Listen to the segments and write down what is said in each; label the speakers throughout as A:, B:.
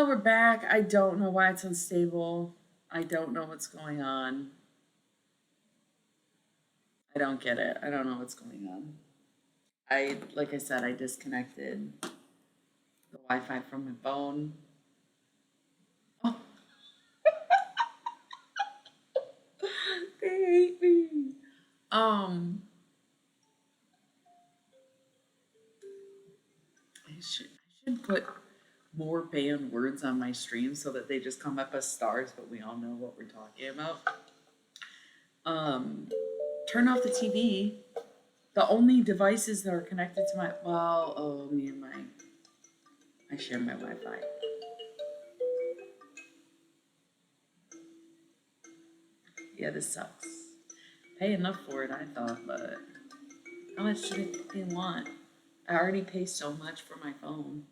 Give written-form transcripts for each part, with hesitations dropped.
A: Well, we're back. I don't know why it's unstable. I don't know what's going on. I don't get it. I don't know what's going on. Like I said, I disconnected the Wi-Fi from my phone. Oh, they hate me. Um, I should put more banned words on my stream so that they just come up as stars, but we all know what we're talking about. Um, Turn off the TV. The only devices that are connected to me and I share my Wi-Fi. Yeah, this sucks. Pay enough for it, I thought, but how much do they want? I already pay so much for my phone.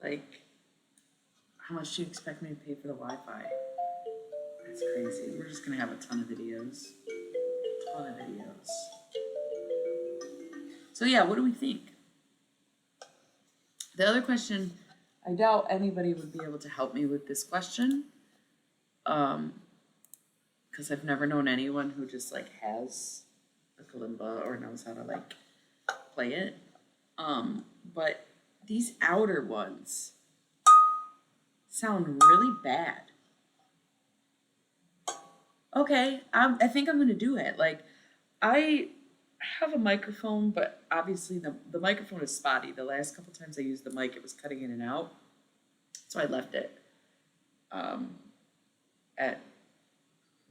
A: Like, how much do you expect me to pay for the Wi-Fi? That's crazy. We're just gonna have a ton of videos. So yeah, what do we think? The other question, I doubt anybody would be able to help me with this question. Because I've never known anyone who just like has a kalimba or knows how to like play it. But these outer ones sound really bad. Okay, I think I'm gonna do it. Like, I have a microphone, but obviously the microphone is spotty. The last couple times I used the mic, it was cutting in and out, so I left it at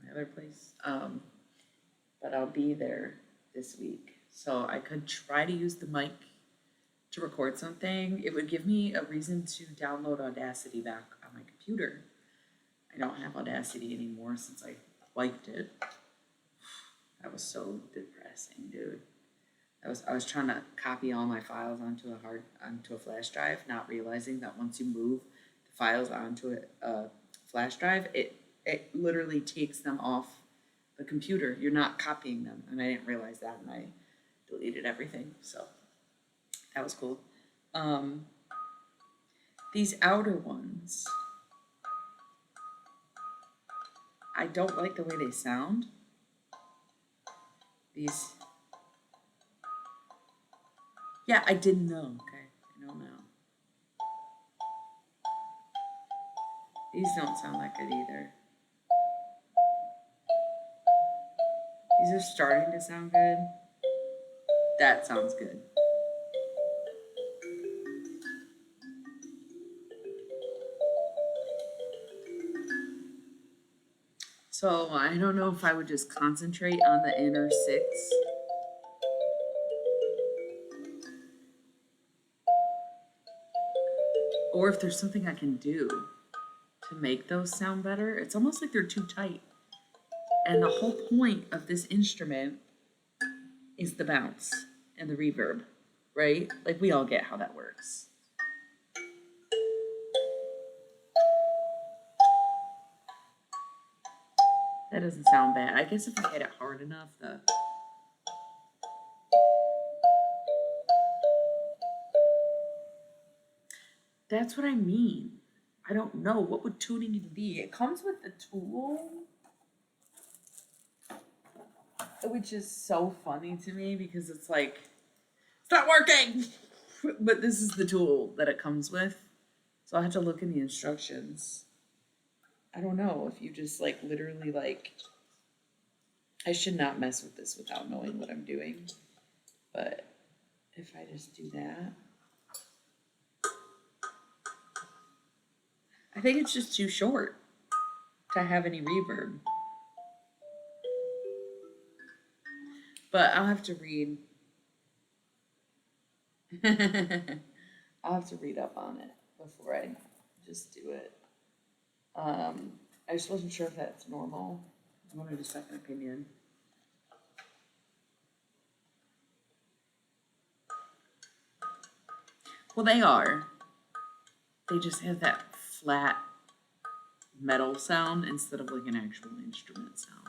A: my other place. But I'll be there this week, so I could try to use the mic to record something. It would give me a reason to download Audacity back on my computer. I don't have Audacity anymore since I wiped it. That was so depressing, dude. I was trying to copy all my files onto a flash drive, not realizing that once you move the files onto a flash drive, it literally takes them off the computer. You're not copying them, and I didn't realize that, and I deleted everything. So that was cool. These outer ones, I don't like the way they sound. Yeah, I didn't know. Okay, I don't know. These don't sound that good either. These are starting to sound good. That sounds good. So I don't know if I would just concentrate on the inner six. Or if there's something I can do to make those sound better. It's almost like they're too tight. And the whole point of this instrument is the bounce and the reverb, right? Like, we all get how that works. That doesn't sound bad. I guess if I hit it hard enough, that's what I mean. I don't know. What would tuning even be? It comes with the tool, which is so funny to me because it's like, it's not working! But this is the tool that it comes with. So I have to look in the instructions. I don't know if you just like literally like, I should not mess with this without knowing what I'm doing. But if I just do that, I think it's just too short to have any reverb. But I'll have to read. I'll have to read up on it before I just do it. I just wasn't sure if that's normal. I wanted a second opinion. Well, they are. They just have that flat metal sound instead of like an actual instrument sound.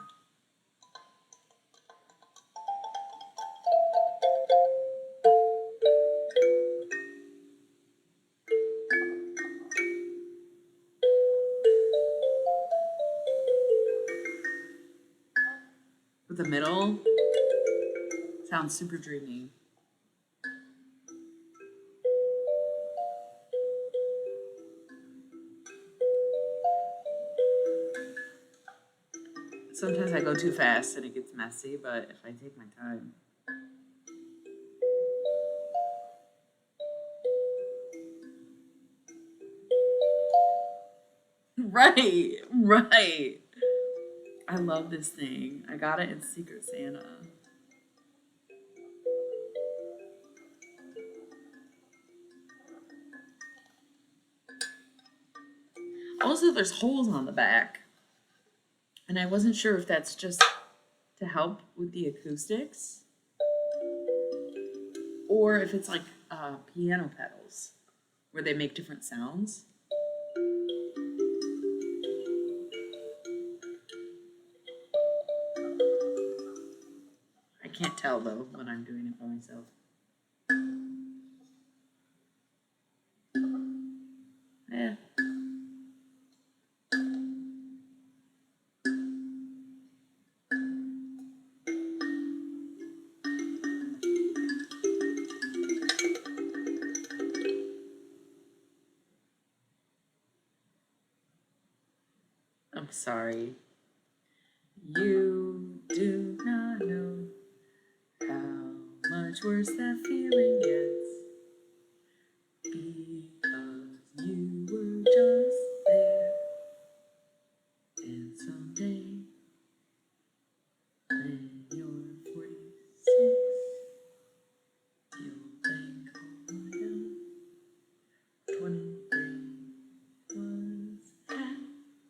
A: The middle sounds super dreamy. Sometimes I go too fast and it gets messy, but if I take my time. Right, right. I love this thing. I got it in Secret Santa. Also, there's holes on the back. And I wasn't sure if that's just to help with the acoustics or if it's like piano pedals where they make different sounds. I can't tell though when I'm doing it by myself. Yeah. I'm sorry. You do not know how much worse that feeling gets because you were just there. And someday, when you're 46, you'll think, oh my god, 23 was half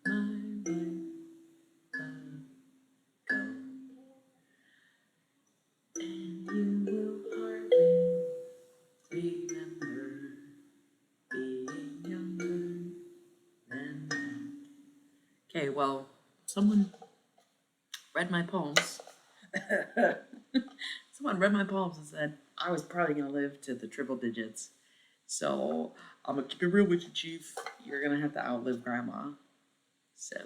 A: my life ago. And you will hardly remember being younger than that. Okay, well, someone read my poems. Someone read my poems and said I was probably gonna live to the triple digits. So I'm gonna keep it real with you, Chief. You're gonna have to outlive Grandma. So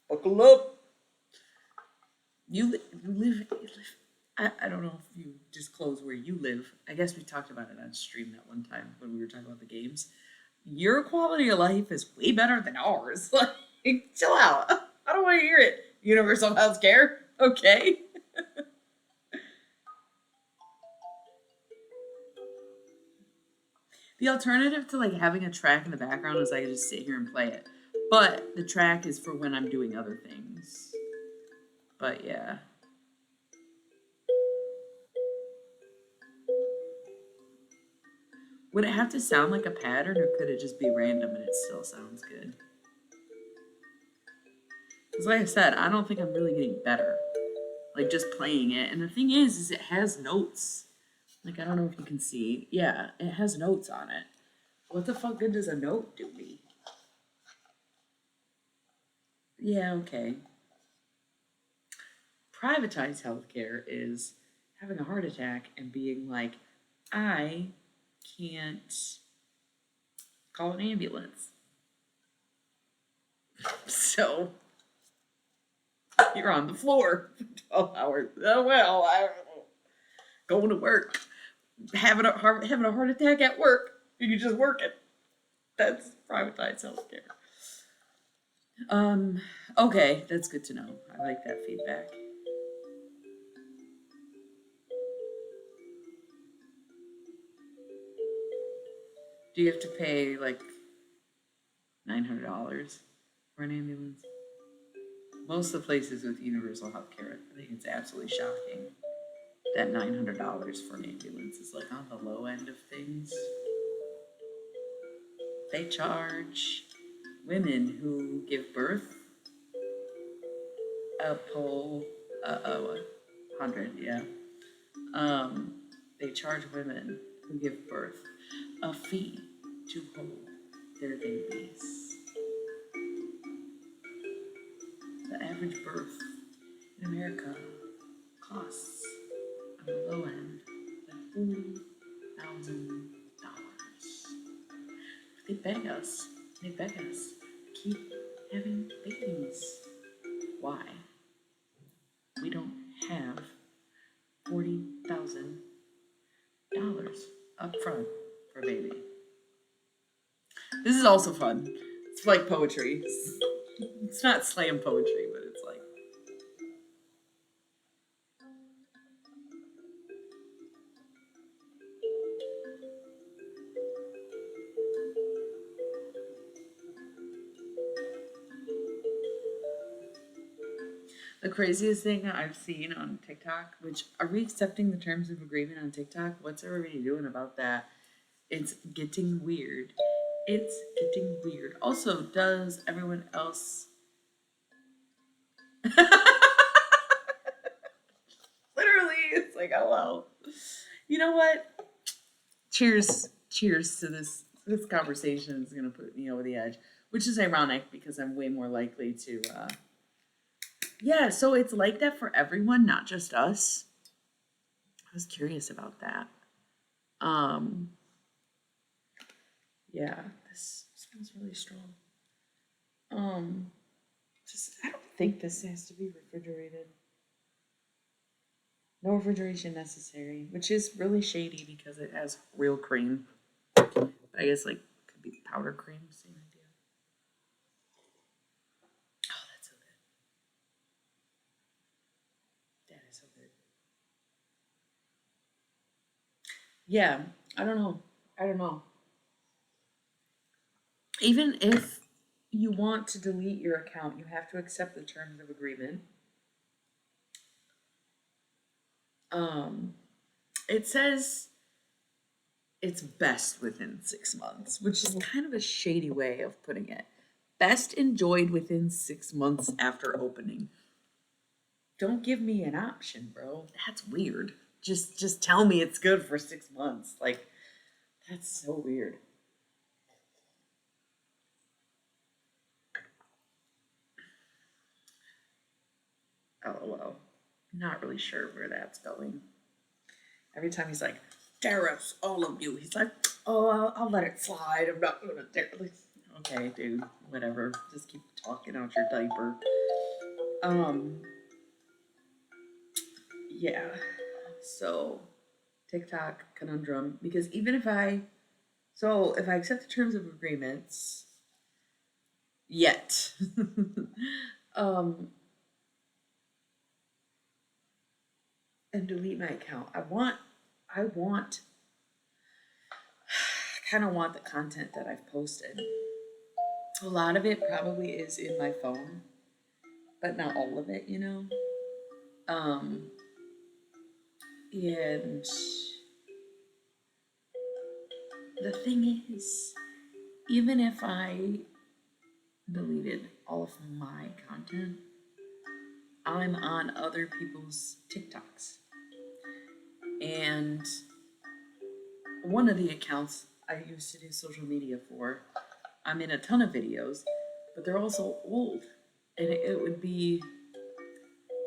A: buckle up. You live. I don't know if you disclose where you live. I guess we talked about it on stream that one time when we were talking about the games. Your quality of life is way better than ours. Like, chill out. I don't want to hear it. Universal health care. Okay. The alternative to like having a track in the background is I could just sit here and play it. But the track is for when I'm doing other things. But yeah. Would it have to sound like a pattern or could it just be random and it still sounds good? Because like I said, I don't think I'm really getting better. Like just playing it. And the thing is it has notes. Like I don't know if you can see. Yeah, it has notes on it. What the fuck good does a note do me? Yeah, okay. Privatized healthcare is having a heart attack and being like, I can't call an ambulance. So you're on the floor for 12 hours. Oh, well, I don't know. Going to work, having a heart attack at work. You just work it. That's privatized healthcare. Okay, that's good to know. I like that feedback. Do you have to pay like $900 for an ambulance? Most of the places with universal health care, I think it's absolutely shocking that $900 for an ambulance is like on the low end of things. They charge women who give birth a poll, 100, yeah. They charge women who give birth a fee to hold their babies. The average birth in America costs on the low end $40,000. They beg us to keep having babies. Why? We don't up front for baby. This is also fun. It's like poetry. It's not slam poetry, but it's like. The craziest thing I've seen on TikTok, which are we accepting the terms of agreement on TikTok? What's everybody doing about that? It's getting weird. It's getting weird. Also, does everyone else literally it's like, oh well. You know what? Cheers to this. This conversation is gonna put me over the edge, which is ironic because I'm way more likely to yeah, so it's like that for everyone, not just us. I was curious about that. Um yeah, this smells really strong. Um just I don't think this has to be refrigerated. No refrigeration necessary, which is really shady because it has real cream. But I guess like could be powder cream, same idea. Oh, that's so good. That is so good. Yeah, I don't know. I don't know. Even if you want to delete your account, you have to accept the terms of agreement. Um, it says it's best within 6 months, which is kind of a shady way of putting it. Best enjoyed within 6 months after opening. Don't give me an option, bro. That's weird. Just tell me it's good for 6 months. Like that's so weird. LOL. Not really sure where that's going. Every time he's like, tariffs, all of you. He's like, oh, I'll let it slide. I'm not going to like, okay, dude, whatever. Just keep talking out your diaper. Um, yeah. So, TikTok conundrum. Because even if if I accept the terms of agreements, yet, um, and delete my account, I want, kind of want the content that I've posted. A lot of it probably is in my phone, but not all of it, you know? Um, and the thing is, even if I deleted all of my content, I'm on other people's TikToks. And one of the accounts I used to do social media for, I'm in a ton of videos, but they're also old. And it would be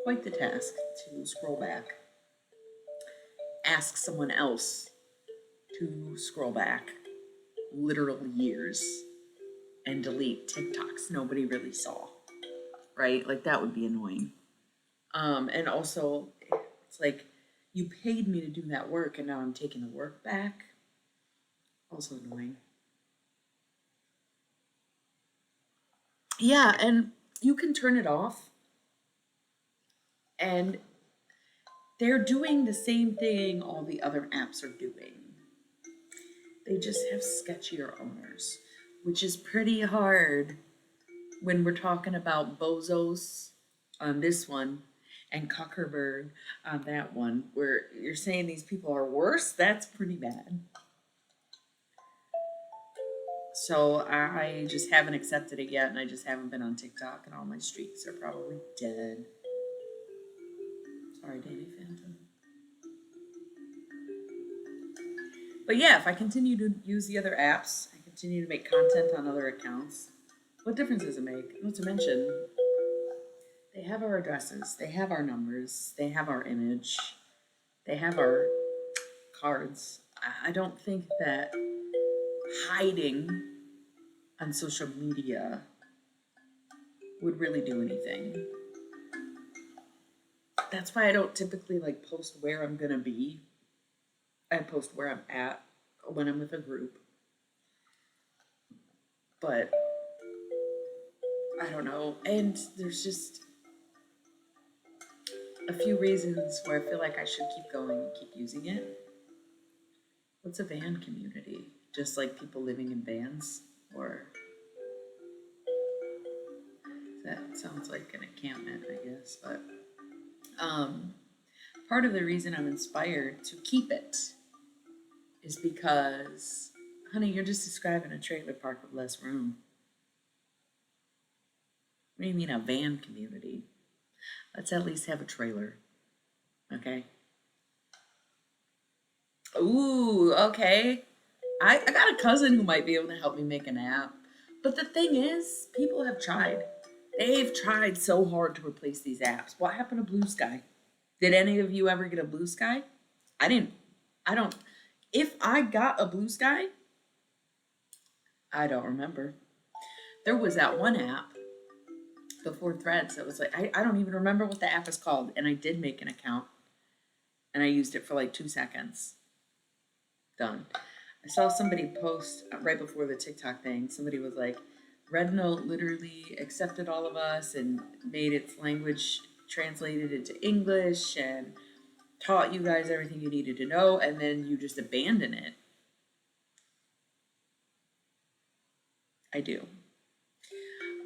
A: quite the task to scroll back, ask someone else to scroll back literal years and delete TikToks nobody really saw, right? Like that would be annoying. And also, it's like you paid me to do that work, and now I'm taking the work back. Also annoying. Yeah, and you can turn it off, and they're doing the same thing all the other apps are doing. They just have sketchier owners, which is pretty hard when we're talking about bozos on this one and Zuckerberg on that one, where you're saying these people are worse. That's pretty bad. So I just haven't accepted it yet, and I just haven't been on TikTok, and all my streaks are probably dead. Sorry, Danny Phantom. But yeah, if I continue to use the other apps, I continue to make content on other accounts, what difference does it make? Not to mention, they have our addresses, they have our numbers, they have our image, they have our cards. I don't think that hiding on social media would really do anything. That's why I don't typically like post where I'm gonna be. I post where I'm at. when I'm with a group. But I don't know. And there's just a few reasons where I feel like I should keep going and keep using it. What's a van community? Just like people living in vans? Or that sounds like an encampment, I guess. But part of the reason I'm inspired to keep it is because, honey, you're just describing a trailer park with less room. What do you mean a van community? Let's at least have a trailer. Okay. Ooh, okay. I got a cousin who might be able to help me make an app. But the thing is, people have tried. They've tried so hard to replace these apps. What happened to Blue Sky? Did any of you ever get a Blue Sky? I didn't. I don't. If I got a Blue Sky, I don't remember. There was that one app before Threads that was like, I don't even remember what the app is called. And I did make an account. And I used it for like 2 seconds. Done. I saw somebody post right before the TikTok thing. Somebody was like, Red Note literally accepted all of us and made its language translated into English and taught you guys everything you needed to know, and then you just abandon it. I do.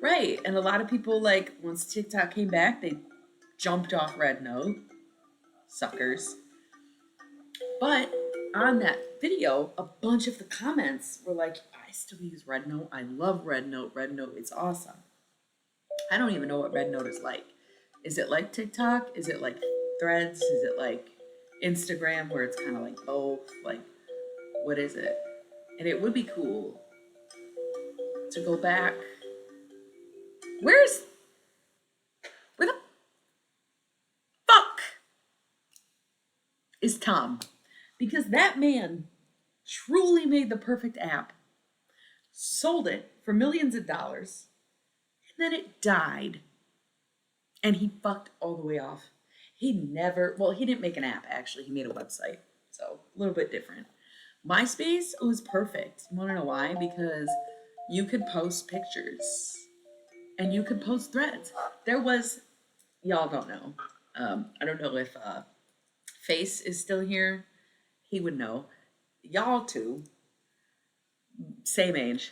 A: Right. And a lot of people, like, once TikTok came back, they jumped off Red Note. Suckers. But on that video, a bunch of the comments were like, I still use Red Note. I love Red Note. Red Note is awesome. I don't even know what Red Note is like. Is it like TikTok? Is it like Threads? Is it like Instagram where it's kind of like both? Like, what is it? And it would be cool to go back. Where the fuck is Tom? Because that man truly made the perfect app, sold it for millions of dollars, and then it died. And he fucked all the way off. He didn't make an app, actually. He made a website. So, a little bit different. MySpace was perfect. You want to know why? Because you could post pictures. And you could post threads. There was, y'all don't know. I don't know if Face is still here. He would know. Y'all two, same age,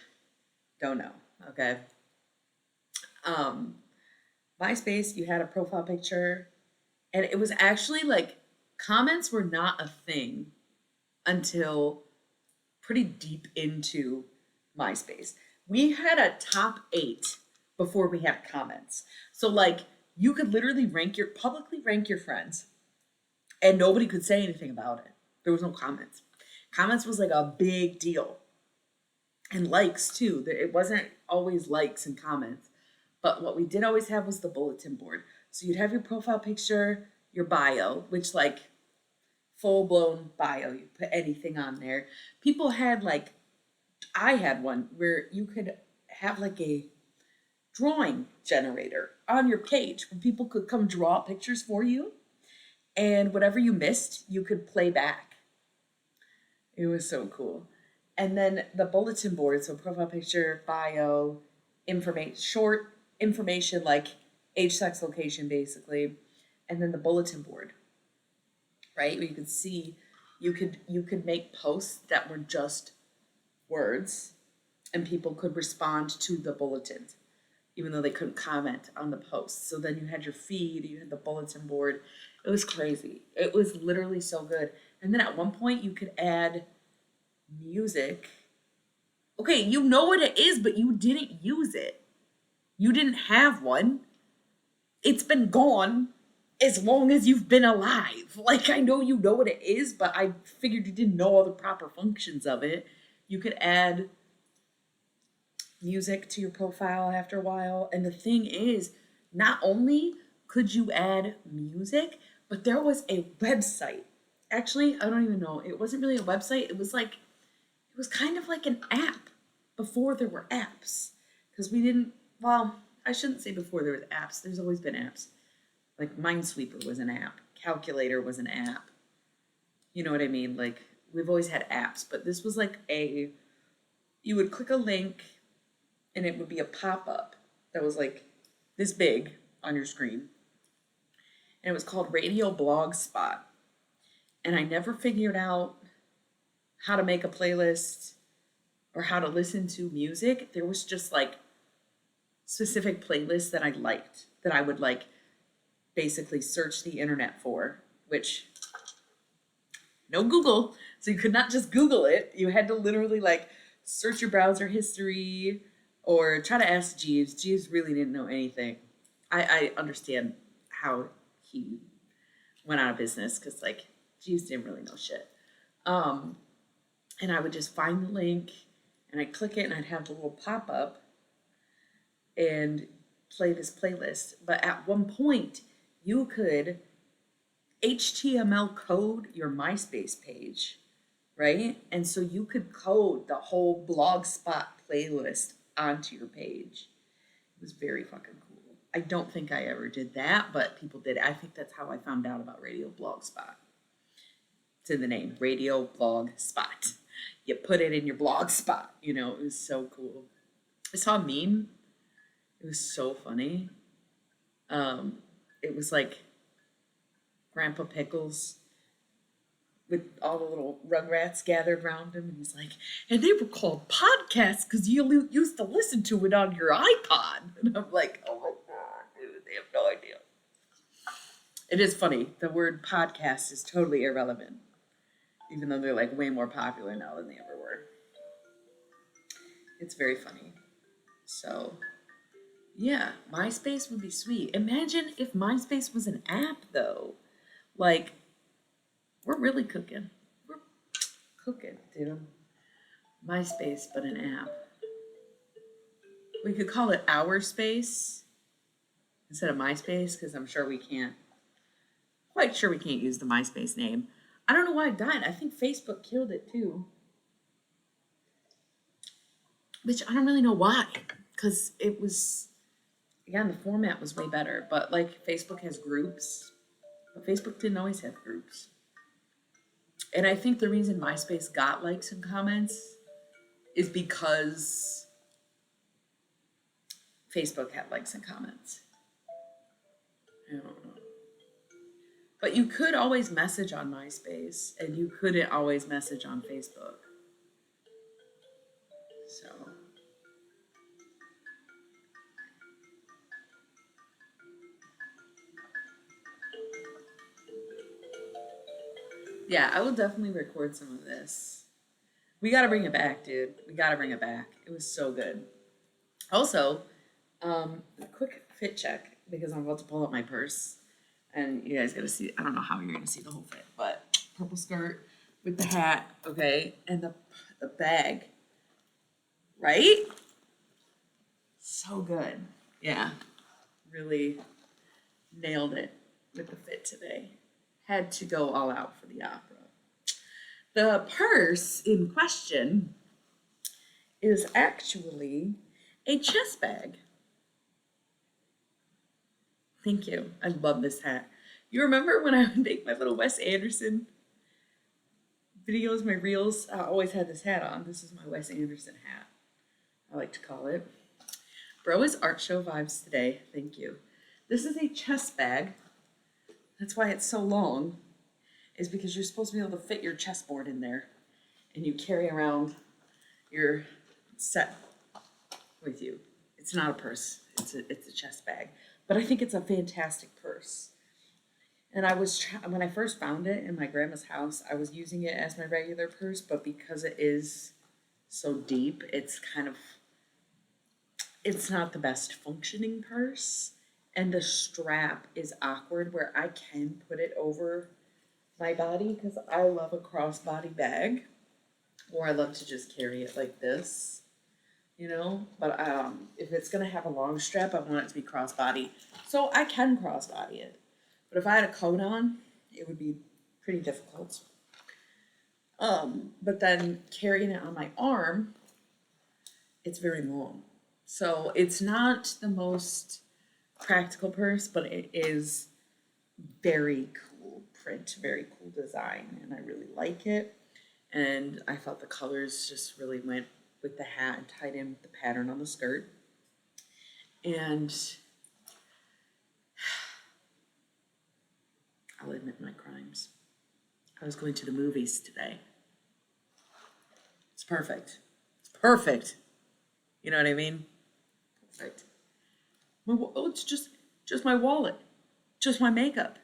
A: don't know. Okay. MySpace, you had a profile picture, and it was actually like comments were not a thing until pretty deep into MySpace. We had a top 8 before we had comments. So like you could literally publicly rank your friends, and nobody could say anything about it. There was no comments. Comments was like a big deal. And likes too. It wasn't always likes and comments. But what we did always have was the bulletin board. So you'd have your profile picture, your bio, which like full-blown bio. You put anything on there. People had like, I had one where you could have like a drawing generator on your page where people could come draw pictures for you. And whatever you missed, you could play back. It was so cool. And then the bulletin board, so profile picture, bio, short information like age, sex, location, basically. And then the bulletin board, right? Where you could see, you could make posts that were just words, and people could respond to the bulletins, even though they couldn't comment on the posts. So then you had your feed, you had the bulletin board. It was crazy. It was literally so good. And then at one point you could add music. Okay, you know what it is, but you didn't use it. You didn't have one. It's been gone as long as you've been alive. Like, I know you know what it is, but I figured you didn't know all the proper functions of it. You could add music to your profile after a while. And the thing is, not only could you add music, but there was a website. Actually, I don't even know. It wasn't really a website. It was kind of like an app before there were apps. Because I shouldn't say before there was apps. There's always been apps. Like Minesweeper was an app. Calculator was an app. You know what I mean? Like we've always had apps, but this was like you would click a link and it would be a pop-up that was like this big on your screen. And it was called Radio Blog Spot. And I never figured out how to make a playlist or how to listen to music. There was just like specific playlists that I liked, that I would like basically search the internet for, which no Google. So you could not just Google it. You had to literally like search your browser history or try to ask Jeeves. Jeeves really didn't know anything. I understand how he went out of business because like Jeeves didn't really know shit. And I would just find the link and I'd click it and I'd have the little pop up and play this playlist. But at one point, you could HTML code your MySpace page, right? And so you could code the whole Blogspot playlist onto your page. It was very fucking cool. I don't think I ever did that, but people did. I think that's how I found out about Radio Blogspot. It's in the name, Radio Blogspot. You put it in your blog spot, you know, it was so cool. I saw a meme. It was so funny. It was like Grandpa Pickles with all the little rugrats gathered around him, and he's like, and they were called podcasts because you used to listen to it on your iPod. And I'm like, oh my God, dude, they have no idea. It is funny. The word podcast is totally irrelevant, even though they're like way more popular now than they ever were. It's very funny. So, yeah, MySpace would be sweet. Imagine if MySpace was an app, though. Like, we're really cooking. We're cooking, dude. MySpace, but an app. We could call it Our Space instead of MySpace, because I'm sure we can't. Quite sure we can't use the MySpace name. I don't know why it died. I think Facebook killed it too. Which I don't really know why. Because it was, again, the format was way better. But like Facebook has groups. But Facebook didn't always have groups. And I think the reason MySpace got likes and comments is because Facebook had likes and comments. I don't know. But you could always message on MySpace, and you couldn't always message on Facebook. So. Yeah, I will definitely record some of this. We gotta bring it back, dude. We gotta bring it back. It was so good. Also, a quick fit check, because I'm about to pull up my purse. And you guys gotta see, I don't know how you're gonna see the whole fit, but purple skirt with the hat, okay, and the bag, right? So good. Yeah, really nailed it with the fit today. Had to go all out for the opera. The purse in question is actually a chest bag. Thank you. I love this hat. You remember when I would make my little Wes Anderson videos, my reels? I always had this hat on. This is my Wes Anderson hat, I like to call it. Bro is art show vibes today. Thank you. This is a chest bag. That's why it's so long, is because you're supposed to be able to fit your chessboard in there, and you carry around your set with you. It's not a purse. It's a chest bag. But I think it's a fantastic purse. And I was, when I first found it in my grandma's house, I was using it as my regular purse, but because it is so deep, it's not the best functioning purse. And the strap is awkward where I can put it over my body because I love a crossbody bag, or I love to just carry it like this. You know, but if it's gonna have a long strap, I want it to be crossbody, so I can crossbody it. But if I had a coat on, it would be pretty difficult. But then carrying it on my arm, it's very long, so it's not the most practical purse, but it is very cool print, very cool design, and I really like it. and I thought the colors just really went with the hat and tied in with the pattern on the skirt. And I'll admit my crimes. I was going to the movies today. It's perfect. It's perfect. You know what I mean? Perfect. It's just my wallet, just my makeup.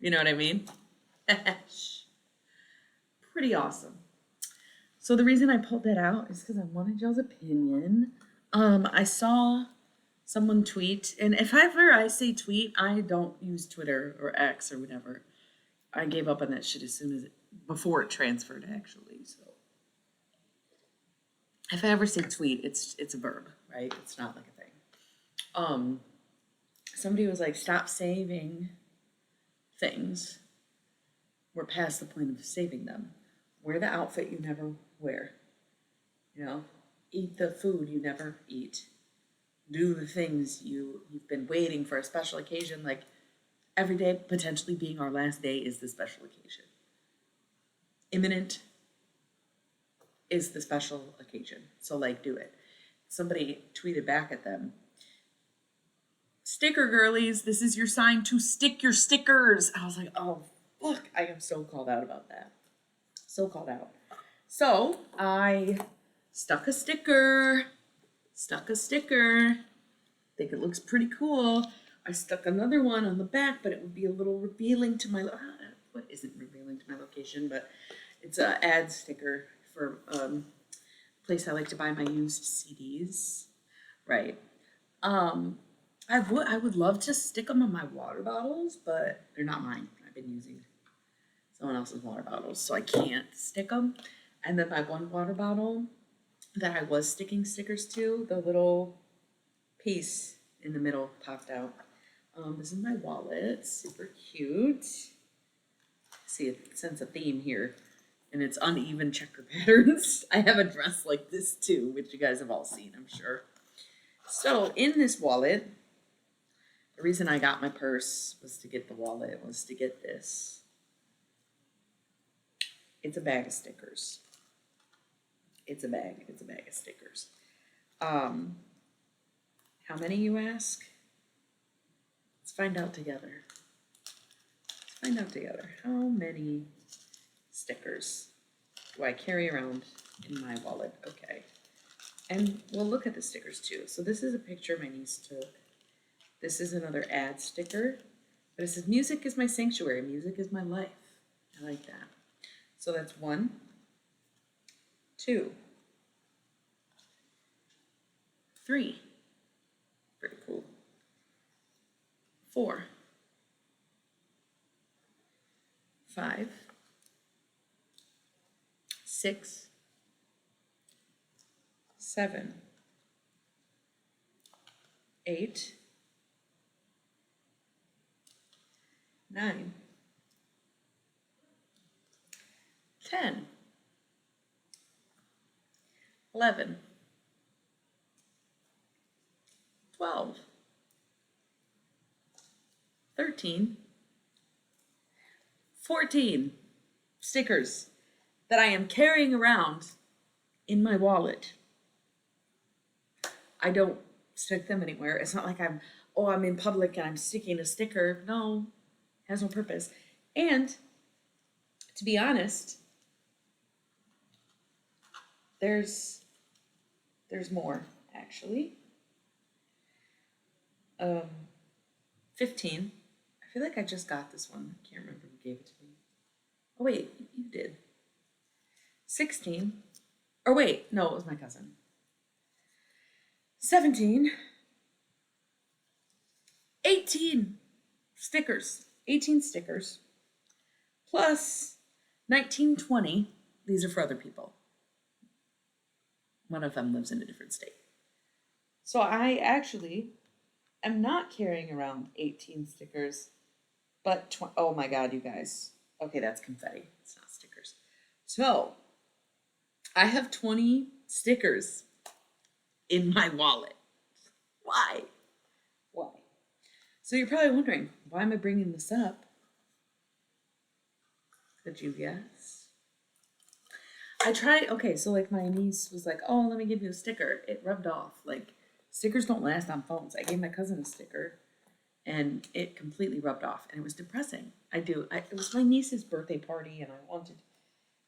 A: You know what I mean? Pretty awesome. So the reason I pulled that out is because I wanted y'all's opinion. I saw someone tweet, and if ever I say tweet, I don't use Twitter or X or whatever. I gave up on that shit as soon as before it transferred, actually. So if I ever say tweet, it's a verb, right? It's not like a thing. Somebody was like, stop saving things. We're past the point of saving them. Wear the outfit you never wear. You know, eat the food you never eat. Do the things you've been waiting for a special occasion, like every day potentially being our last day is the special occasion. Imminent is the special occasion. So like do it. Somebody tweeted back at them, sticker girlies, this is your sign to stick your stickers. I was like, oh fuck, I am so called out about that. So called out. So I stuck a sticker. Think it looks pretty cool. I stuck another one on the back, but it would be a little revealing to my, what isn't revealing to my location, but it's an ad sticker for place I like to buy my used CDs. Right. I would love to stick them on my water bottles, but they're not mine. I've been using someone else's water bottles, so I can't stick them. And then my one water bottle that I was sticking stickers to, the little piece in the middle popped out. This is my wallet, super cute. See, it sends a theme here, and it's uneven checker patterns. I have a dress like this too, which you guys have all seen, I'm sure. So in this wallet, the reason I got my purse was to get the wallet, was to get this. It's a bag of stickers. It's a bag of stickers. How many, you ask? Let's find out together. How many stickers do I carry around in my wallet? Okay. And we'll look at the stickers too. So this is a picture my niece took. This is another ad sticker. But it says, music is my sanctuary. Music is my life. I like that. So that's 1, 2, 3. Pretty cool. 4, 5, 6, 7, 8, 9, 10, 11, 12, 13, 14 stickers that I am carrying around in my wallet. I don't stick them anywhere. It's not like I'm in public and I'm sticking a sticker. No, it has no purpose. And to be honest, there's more actually. 15. I feel like I just got this one. I can't remember who gave it to me. Oh wait, you did. 16. Or wait, no, it was my cousin. 17. 18 stickers. 18 stickers. Plus 19, 20. These are for other people. One of them lives in a different state. So I actually am not carrying around 18 stickers, but oh my God, you guys. Okay, that's confetti. It's not stickers. So I have 20 stickers in my wallet. Why? So you're probably wondering, why am I bringing this up? Could you guess? I tried, okay, so like my niece was like, oh, let me give you a sticker. It rubbed off. Like, stickers don't last on phones. I gave my cousin a sticker and it completely rubbed off and it was depressing. It was my niece's birthday party and I wanted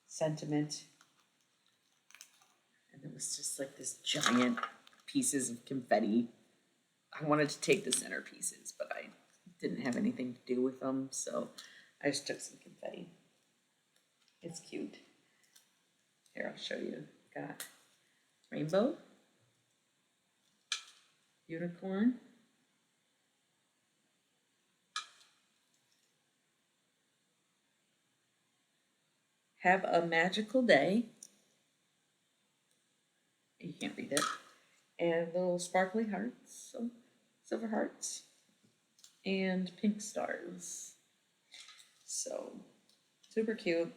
A: sentiment. And it was just like this giant pieces of confetti. I wanted to take the center pieces, but I didn't have anything to do with them, so I just took some confetti. It's cute. Here, I'll show you. Got rainbow, unicorn, have a magical day. You can't read it. And little sparkly hearts, so silver hearts, and pink stars. So super cute.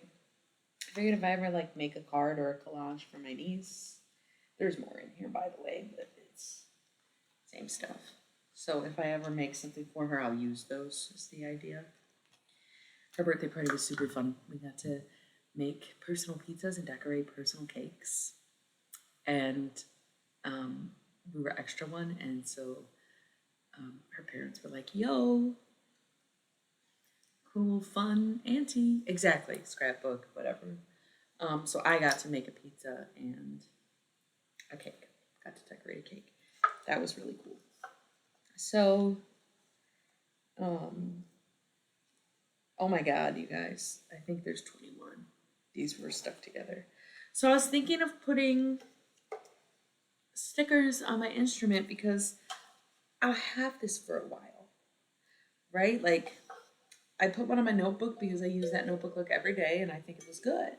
A: I figured if I ever like make a card or a collage for my niece, there's more in here by the way, but it's same stuff. So if I ever make something for her, I'll use those, is the idea. Her birthday party was super fun. We got to make personal pizzas and decorate personal cakes. And we were extra one, and so her parents were like, yo, cool, fun, auntie. Exactly, scrapbook, whatever. So I got to make a pizza and a cake. Got to decorate a cake. That was really cool. So, oh my God, you guys, I think there's 21. These were stuck together. So I was thinking of putting stickers on my instrument because I'll have this for a while, right? Like, I put one on my notebook because I use that notebook like every day and I think it was good.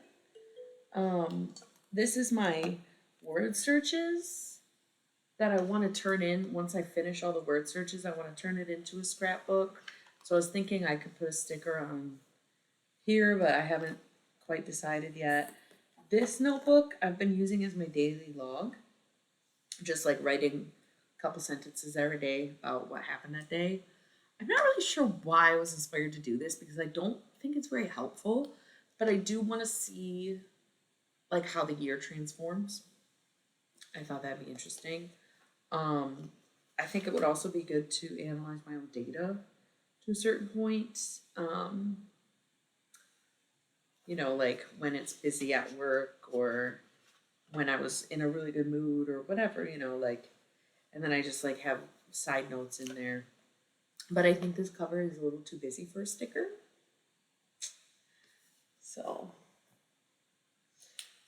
A: This is my word searches that I want to turn in. Once I finish all the word searches, I want to turn it into a scrapbook. So I was thinking I could put a sticker on here, but I haven't quite decided yet. This notebook I've been using as my daily log, just like writing a couple sentences every day about what happened that day. I'm not really sure why I was inspired to do this because I don't think it's very helpful, but I do want to see like how the year transforms. I thought that'd be interesting. I think it would also be good to analyze my own data to a certain point. You know, like when it's busy at work or when I was in a really good mood or whatever, you know, like, and then I just like have side notes in there. But I think this cover is a little too busy for a sticker. So,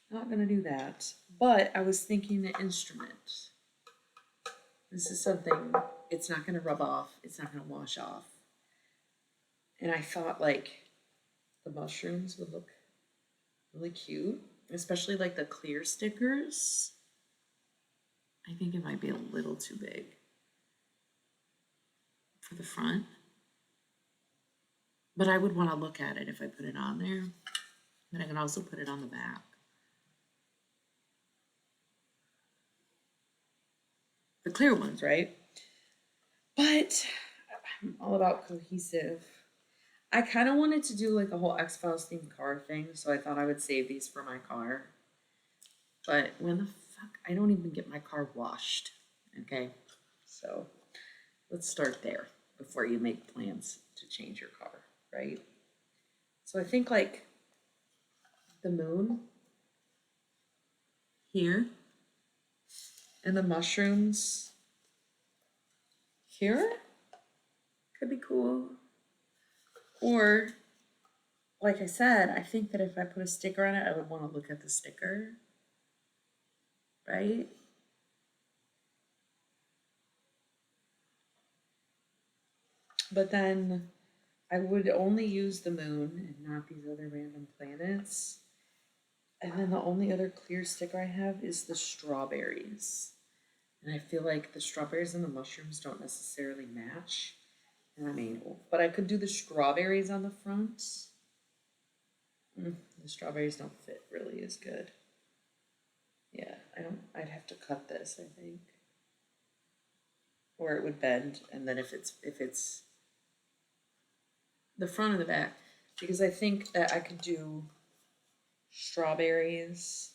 A: not gonna do that. But I was thinking the instrument. This is something, it's not gonna rub off, it's not gonna wash off. And I thought like the mushrooms would look really cute, especially like the clear stickers. I think it might be a little too big for the front. But I would want to look at it if I put it on there. But I can also put it on the back. The clear ones, right? But I'm all about cohesive. I kind of wanted to do like a whole X-Files themed car thing, so I thought I would save these for my car. But when the fuck, I don't even get my car washed, okay? So let's start there before you make plans to change your car, right? So I think like the moon here and the mushrooms here could be cool. Or, like I said, I think that if I put a sticker on it, I would want to look at the sticker, right? But then I would only use the moon and not these other random planets. And then the only other clear sticker I have is the strawberries. And I feel like the strawberries and the mushrooms don't necessarily match. And I'm anal. But I could do the strawberries on the front. The strawberries don't fit really as good. Yeah, I'd have to cut this, I think. Or it would bend, and then if it's the front and the back, because I think that I could do strawberries.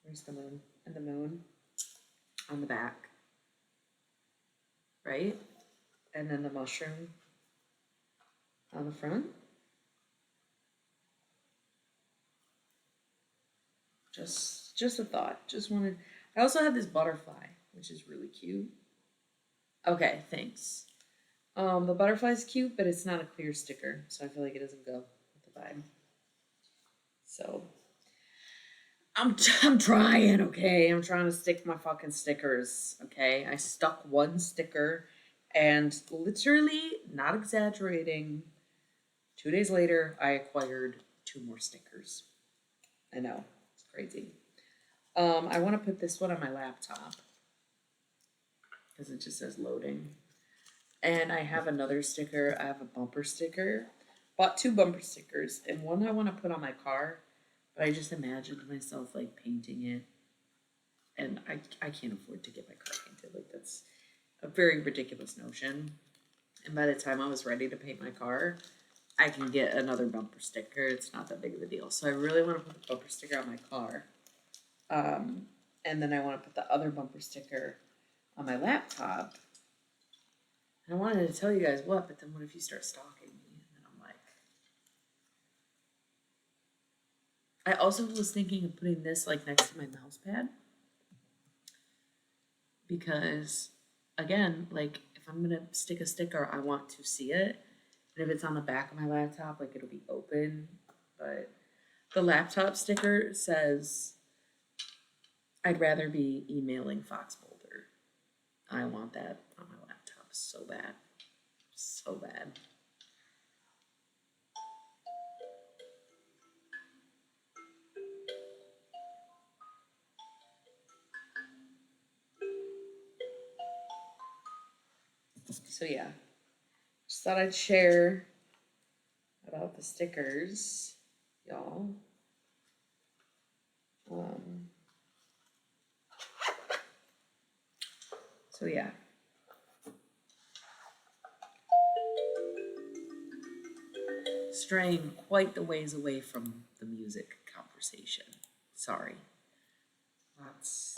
A: Where's the moon? And the moon on the back, right? And then the mushroom on the front. Just a thought. Just wanted. I also have this butterfly, which is really cute. Okay, thanks. The butterfly's cute, but it's not a clear sticker, so I feel like it doesn't go with the vibe. So I'm trying, okay? I'm trying to stick my fucking stickers, okay? I stuck one sticker and literally, not exaggerating, 2 days later, I acquired 2 more stickers. I know, it's crazy. I want to put this one on my laptop because it just says loading. And I have another sticker. I have a bumper sticker. Bought 2 bumper stickers, and one I want to put on my car, but I just imagined myself like painting it, and I can't afford to get my car painted. Like that's a very ridiculous notion. And by the time I was ready to paint my car, I can get another bumper sticker. It's not that big of a deal. So I really want to put the bumper sticker on my car. And then I want to put the other bumper sticker on my laptop. And I wanted to tell you guys what, but then what if you start stalking me? And then I'm like, I also was thinking of putting this like next to my mouse pad. Because again, like if I'm gonna stick a sticker, I want to see it. And if it's on the back of my laptop, like it'll be open. But the laptop sticker says, I'd rather be emailing Fox Boulder. I want that on my laptop so bad. So bad. So yeah, just thought I'd share about the stickers, y'all. So yeah. Straying quite the ways away from the music conversation. Sorry. That's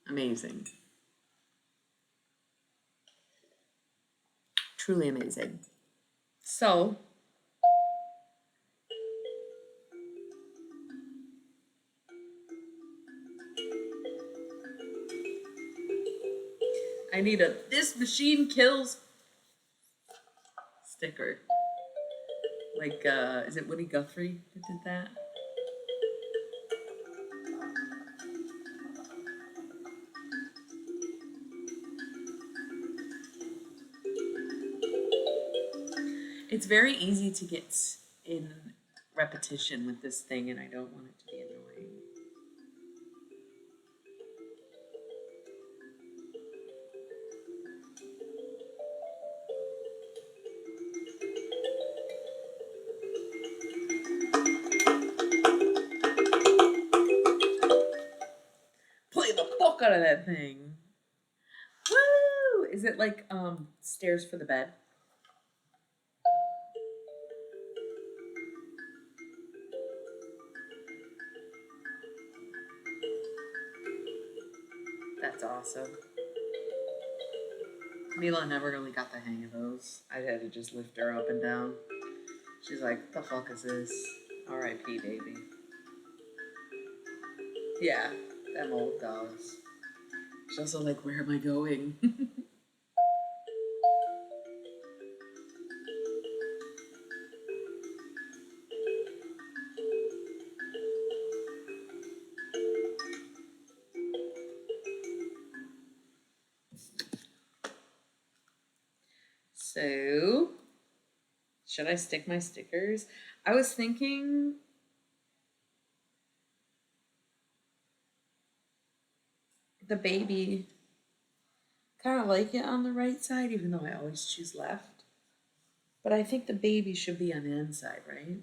A: amazing. Truly amazing. So, I need a "this machine kills" sticker. Like, is it Woody Guthrie that did that? It's very easy to get in repetition with this thing, and I don't want it to be annoying. Play the fuck out of that thing. Woo! Is it like stairs for the bed? That's awesome. Mila never really got the hang of those. I had to just lift her up and down. She's like, the fuck is this? R.I.P. baby. Yeah, them old dogs. She's also like, where am I going? So, Should I stick my stickers? I was thinking the baby, kind of like it on the right side, even though I always choose left. But I think the baby should be on the inside, right?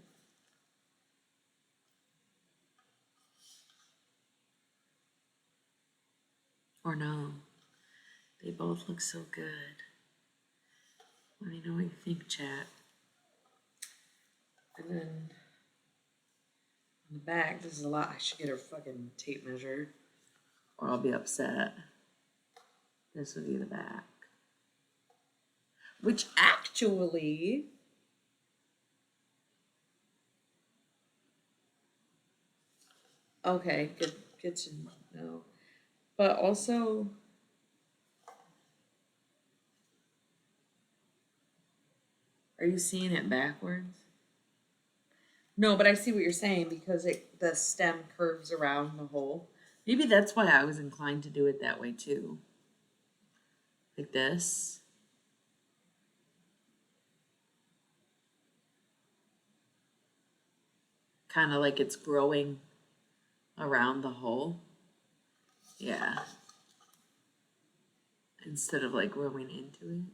A: Or no? They both look so good. Let me know what you think, chat. And then on the back, this is a lot. I should get a fucking tape measure or I'll be upset. This would be the back. Which actually, okay, good to know. But also, are you seeing it backwards? No, but I see what you're saying because the stem curves around the hole. Maybe that's why I was inclined to do it that way too. Like this. Kind of like it's growing around the hole. Yeah. Instead of like growing into it.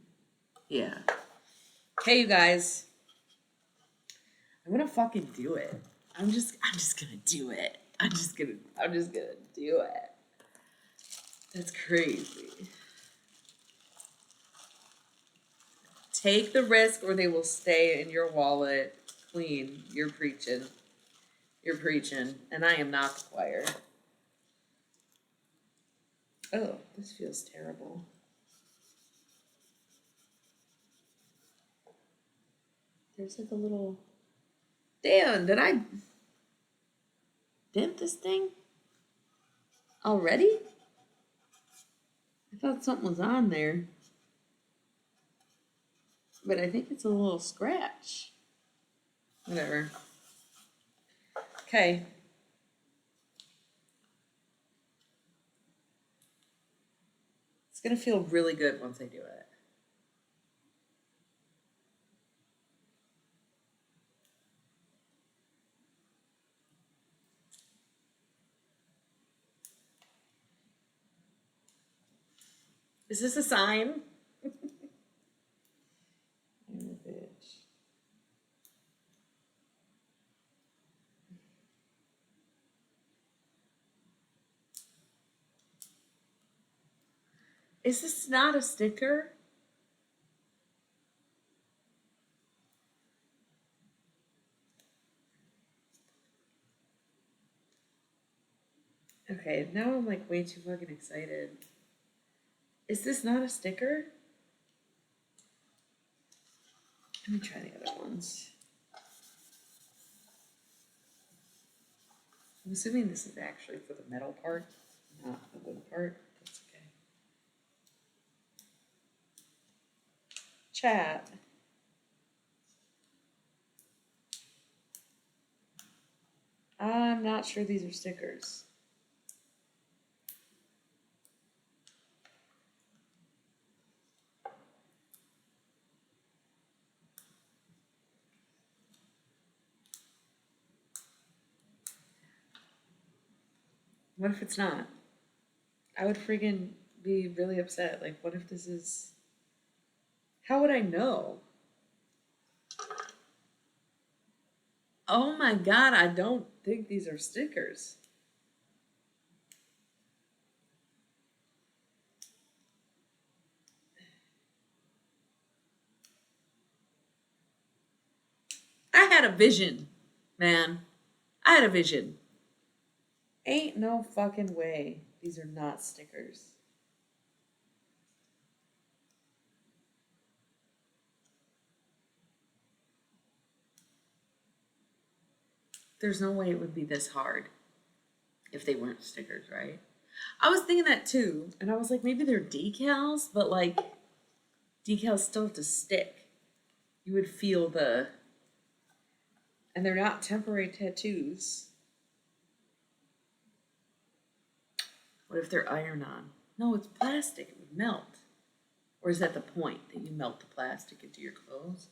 A: Yeah. Okay, you guys. I'm gonna fucking do it. I'm just gonna do it. I'm just gonna do it. That's crazy. Take the risk or they will stay in your wallet clean. You're preaching. You're preaching. And I am not the choir. Oh, this feels terrible. There's like a little... Damn, did I dent this thing already? I thought something was on there. But I think it's a little scratch. Whatever. Okay. It's going to feel really good once I do it. Is this a sign? I'm a bitch. Is this not a sticker? Okay, now I'm like way too fucking excited. Is this not a sticker? Let me try the other ones. I'm assuming this is actually for the metal part, not the wood part. That's okay. Chat. I'm not sure these are stickers. What if it's not? I would friggin' be really upset. Like, what if this is... How would I know? Oh my god, I don't think these are stickers. I had a vision, man. I had a vision. Ain't no fucking way these are not stickers. There's no way it would be this hard if they weren't stickers, right? I was thinking that too, and I was like, maybe they're decals, but like, decals still have to stick. You would feel the... And they're not temporary tattoos. What if they're iron-on? No, it's plastic. It would melt. Or is that the point, that you melt the plastic into your clothes?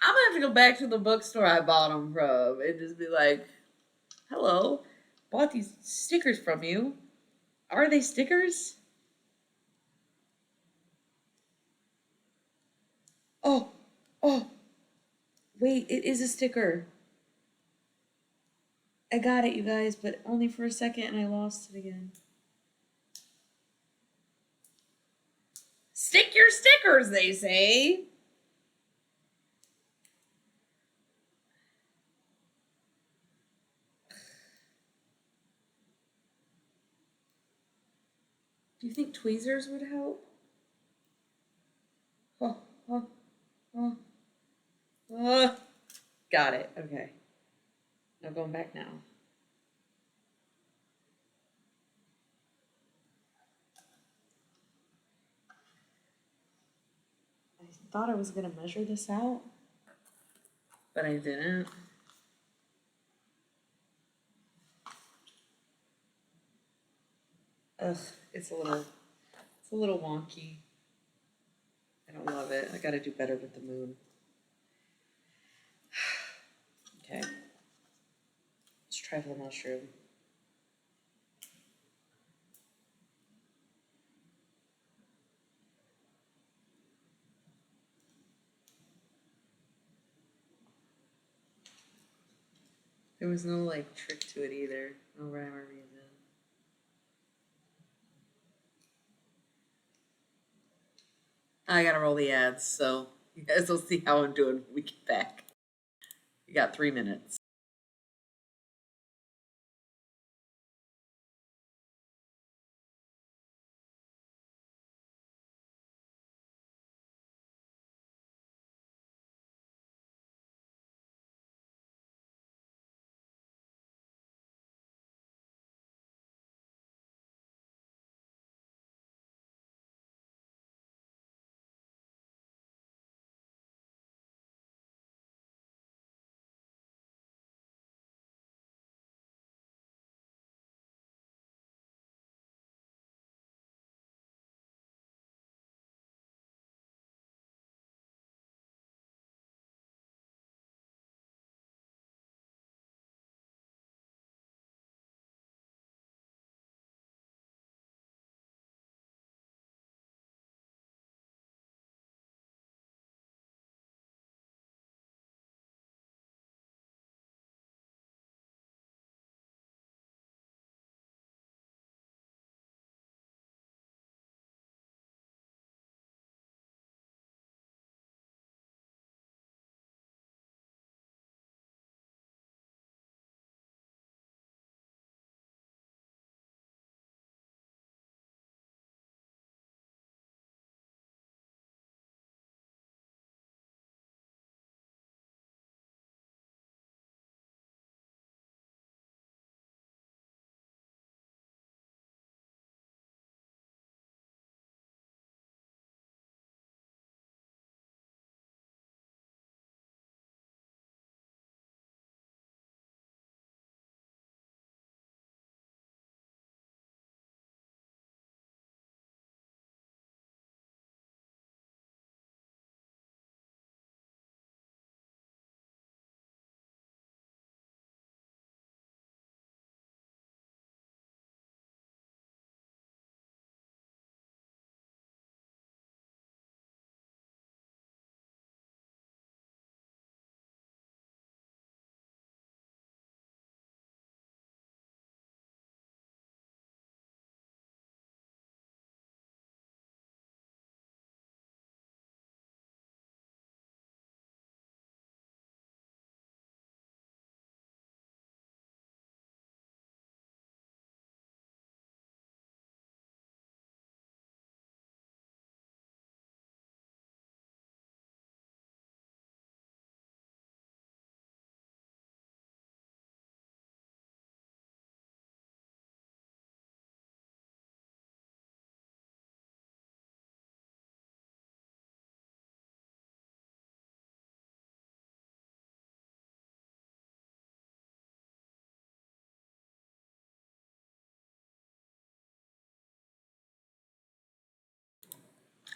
A: I'm gonna have to go back to the bookstore I bought them from and just be like, hello, bought these stickers from you. Are they stickers? Oh, oh, wait, it is a sticker. I got it, you guys, but only for a second and I lost it again. Stick your stickers, they say. Do you think tweezers would help? Oh, oh, oh, oh. Got it. Okay. No going back now. I thought I was gonna measure this out, but I didn't. Ugh, it's a little wonky. I don't love it. I gotta do better with the moon. Okay. Let's try the mushroom. There was no like trick to it either. No rhyme or reason. I gotta roll the ads, so you guys will see how I'm doing when we get back. You got 3 minutes.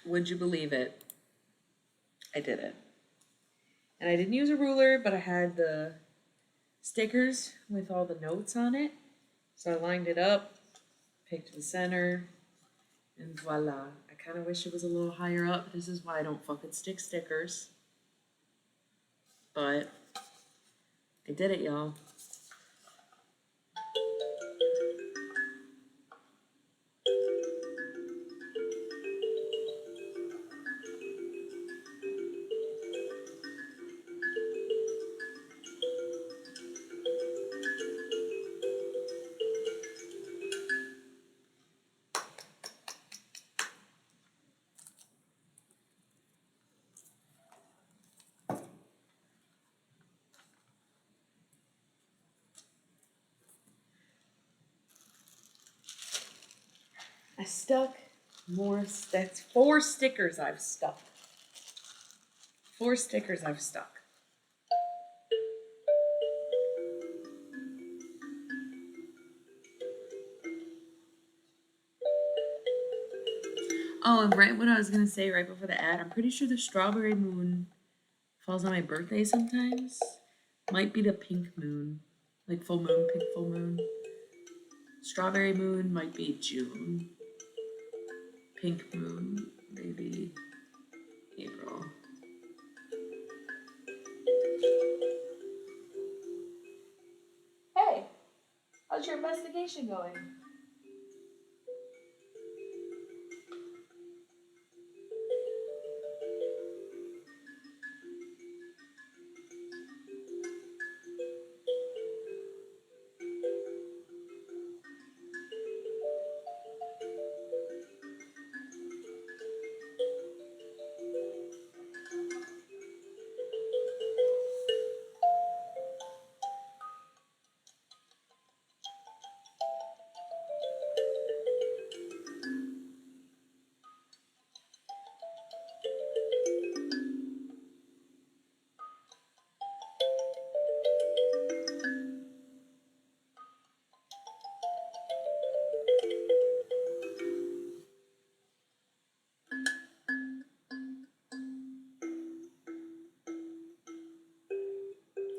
A: Would you believe it? I did it. And I didn't use a ruler, but I had the stickers with all the notes on it. So I lined it up, picked the center, and voila. I kind of wish it was a little higher up. This is why I don't fucking stick stickers. But I did it, y'all. I stuck more, that's 4 stickers I've stuck. 4 stickers I've stuck. Oh, and right what I was gonna say right before the ad, I'm pretty sure the strawberry moon falls on my birthday sometimes. Might be the pink moon. Like full moon, pink full moon. Strawberry moon might be June. Pink moon, maybe April. Hey, how's your investigation going?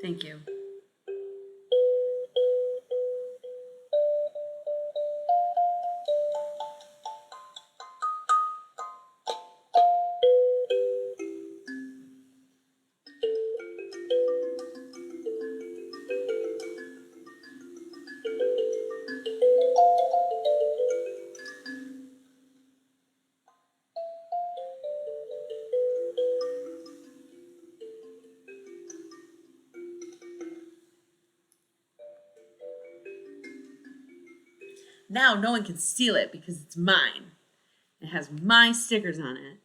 A: Thank you. Now no one can steal it because it's mine. It has my stickers on it.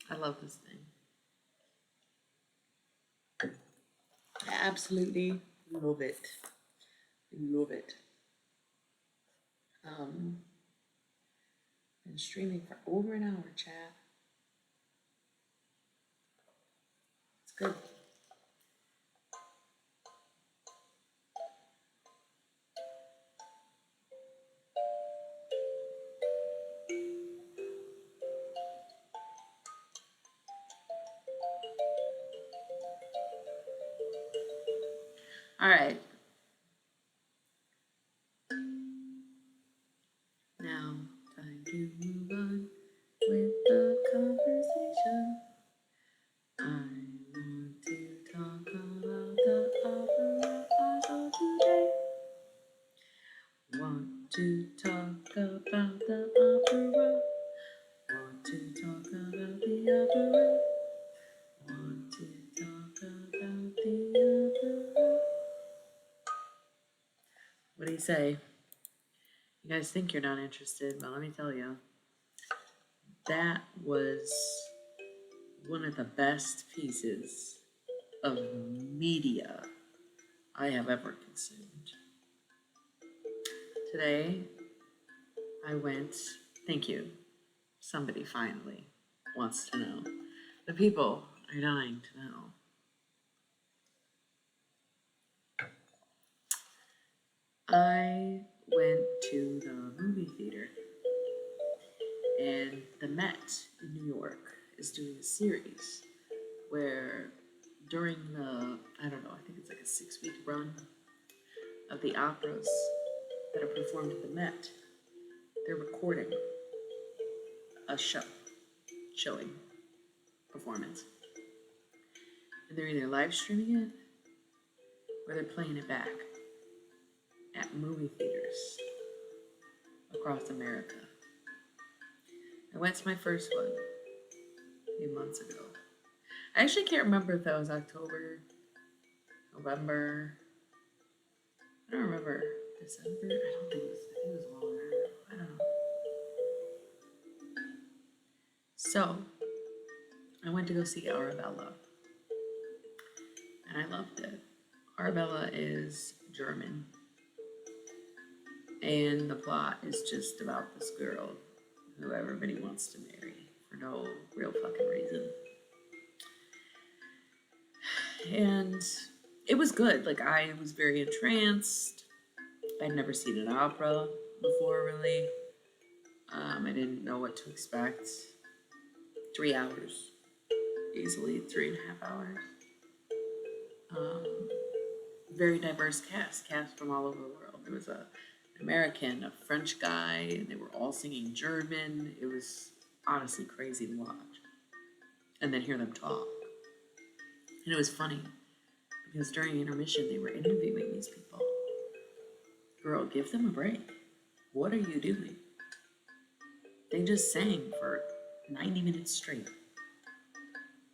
A: I love this thing. I absolutely love it. Love it. Been streaming for over an hour, chat. It's good. All right. Now, time to move on with the conversation. I want to talk about the opera I saw today. Want to talk about the opera. Want to talk about the opera. Want to talk about the opera. What do you say? You guys think you're not interested, but let me tell you, that was one of the best pieces of media I have ever consumed. Today, I went, thank you. Somebody finally wants to know. The people are dying to know. I went to the movie theater, and the Met in New York is doing a series where during the, I don't know, I think it's like a 6-week run of the operas that are performed at the Met, they're recording a showing, performance. And they're either live streaming it or they're playing it back at movie theaters across America. I went to my first one a few months ago. I actually can't remember if that was October, November. I don't remember. December? I don't think it was. I think it was longer. I don't know. So, I went to go see Arabella, and I loved it. Arabella is German, and the plot is just about this girl who everybody wants to marry for no real fucking reason. And it was good. Like, I was very entranced. I'd never seen an opera before, really. I didn't know what to expect. 3 hours. Easily 3.5 hours. Very diverse cast from all over the world. There was an American, a French guy, and they were all singing German. It was honestly crazy to watch. And then hear them talk. And it was funny, because during intermission, they were interviewing these people. Girl, give them a break. What are you doing? They just sang for 90 minutes straight.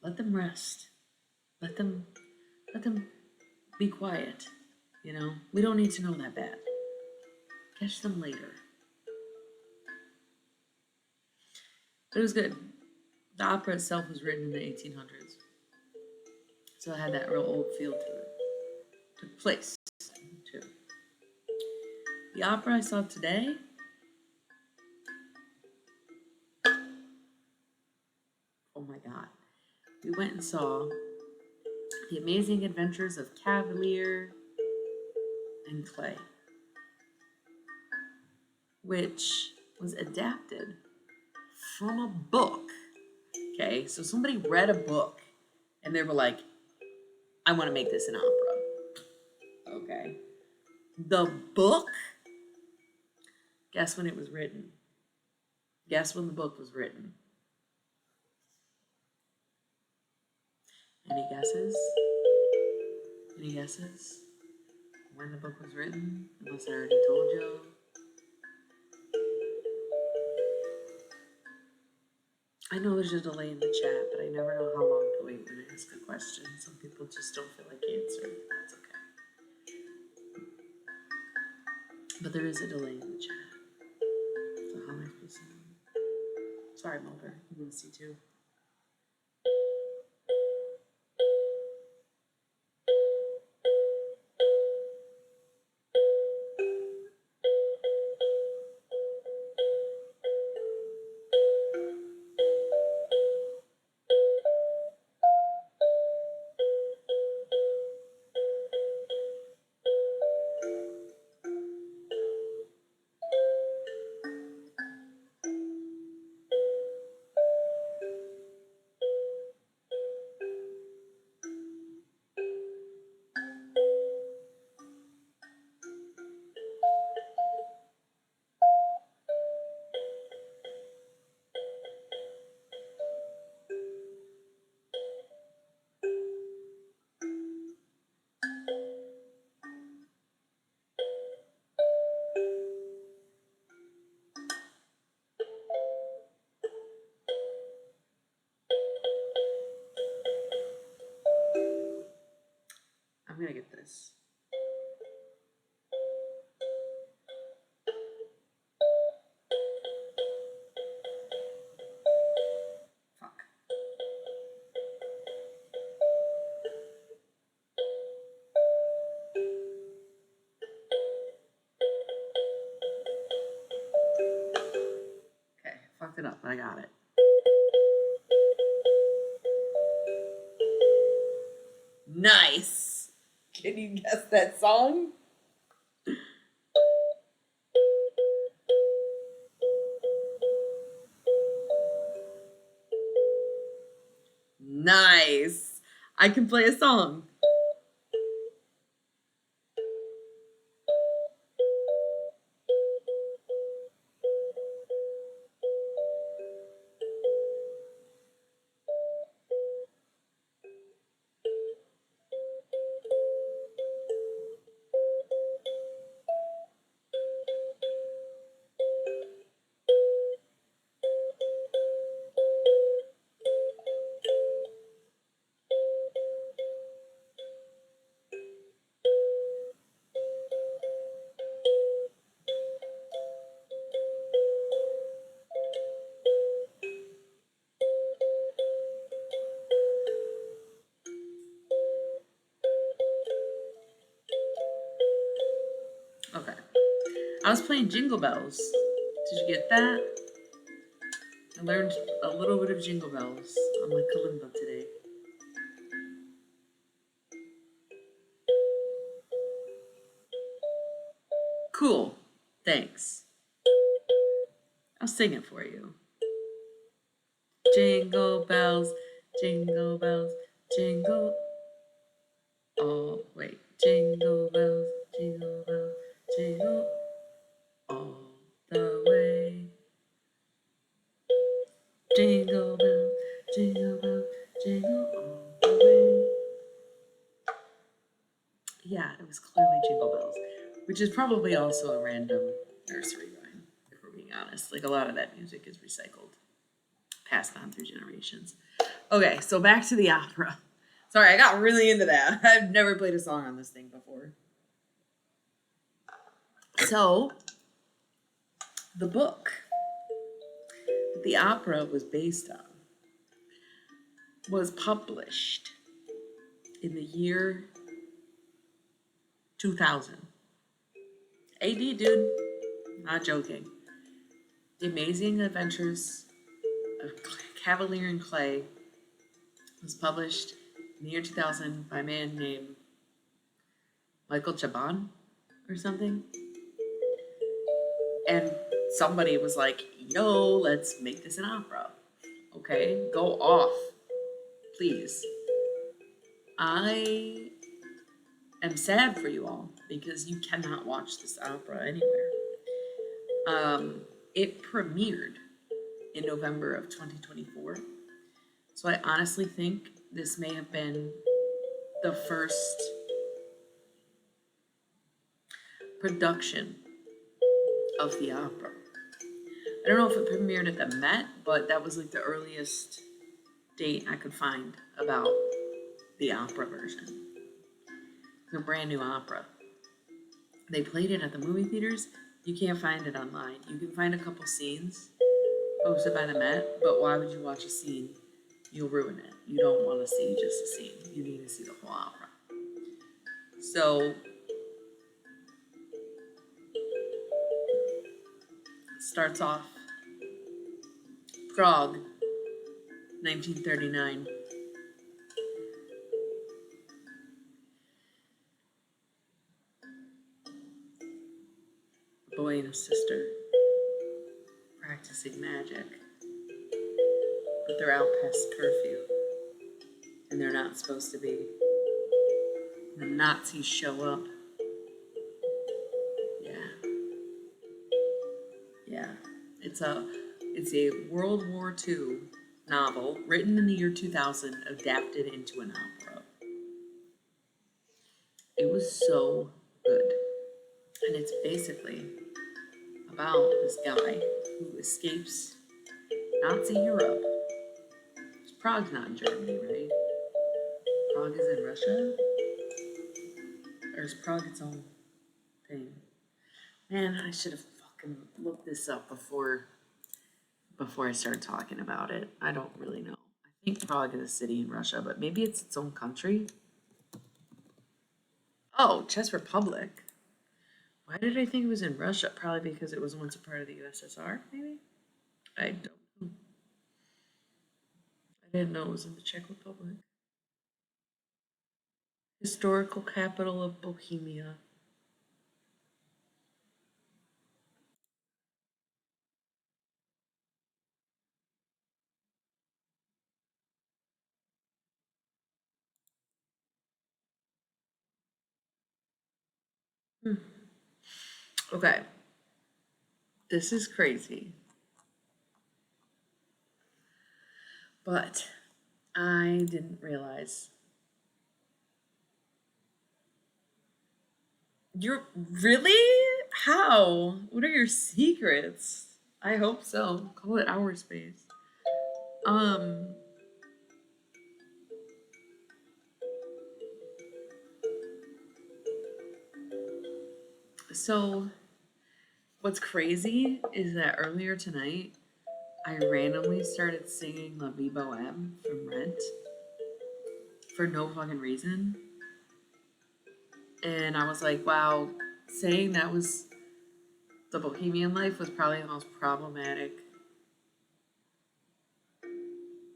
A: Let them rest. Let them be quiet. You know, we don't need to know that bad. Catch them later. But it was good. The opera itself was written in the 1800s. So it had that real old feel to it. Took place, too. The opera I saw today, oh my God. We went and saw The Amazing Adventures of Cavalier and Clay, which was adapted from a book. Okay, so somebody read a book and they were like, I want to make this an opera. Okay. The book? Guess when it was written? Guess when the book was written? Any guesses? Any guesses? When the book was written? Unless I already told you. I know there's a delay in the chat, but I never know how long to wait when I ask a question. Some people just don't feel like answering. That's okay. But there is a delay in the chat. So how am I supposed to know? Sorry, Mulder. You want to see too? I'm gonna get this. Fuck. fuck it up, but I got it. Nice. Can you guess that song? Nice. I can play a song. Okay. I was playing Jingle Bells. Did you get that? I learned a little bit of Jingle Bells on my kalimba today. Cool. Thanks. I'll sing it for you. Jingle bells, jingle bells, jingle. Oh, wait. Jingle bells, jingle bells, jingle all the way. Jingle bells, jingle bells, jingle all the way. Yeah, it was clearly Jingle Bells, which is probably also a random nursery rhyme, if we're being honest. Like a lot of that music is recycled, passed on through generations. Okay, so back to the opera. Sorry, I got really into that. I've never played a song on this thing before. So, the book that the opera was based on was published in the year 2000. AD, dude. Not joking. The Amazing Adventures of Cavalier and Clay was published in the year 2000 by a man named Michael Chabon or something. And somebody was like, yo, let's make this an opera. Okay, go off, please. I am sad for you all because you cannot watch this opera anywhere. It premiered in November of 2024. So I honestly think this may have been the first production of the opera. I don't know if it premiered at the Met, but that was like the earliest date I could find about the opera version. It's a brand new opera. They played it at the movie theaters. You can't find it online. You can find a couple scenes posted by the Met, but why would you watch a scene? You'll ruin it. You don't want to see just a scene. You need to see the whole opera. So, it starts off Prague, 1939. A boy and a sister practicing magic, but they're out past curfew, and they're not supposed to be. The Nazis show up. Yeah. It's a World War II novel written in the year 2000, adapted into an opera. It was so good. And it's basically about this guy who escapes Nazi Europe. Prague's not in Germany, right? Prague is in Russia? Or is Prague its own thing? Man, I should have fucking looked this up before I start talking about it. I don't really know. I think Prague is a city in Russia, but maybe it's its own country. Oh, Czech Republic. Why did I think it was in Russia? Probably because it was once a part of the USSR, maybe? I don't I didn't know it was in the Czech Republic. Historical capital of Bohemia. Hmm. Okay, this is crazy, but I didn't realize. You're really? How? What are your secrets? I hope so. Call it our space. Um, so what's crazy is that earlier tonight I randomly started singing La Vie Boheme from Rent for no fucking reason. And I was like, wow, saying that was the Bohemian life was probably the most problematic.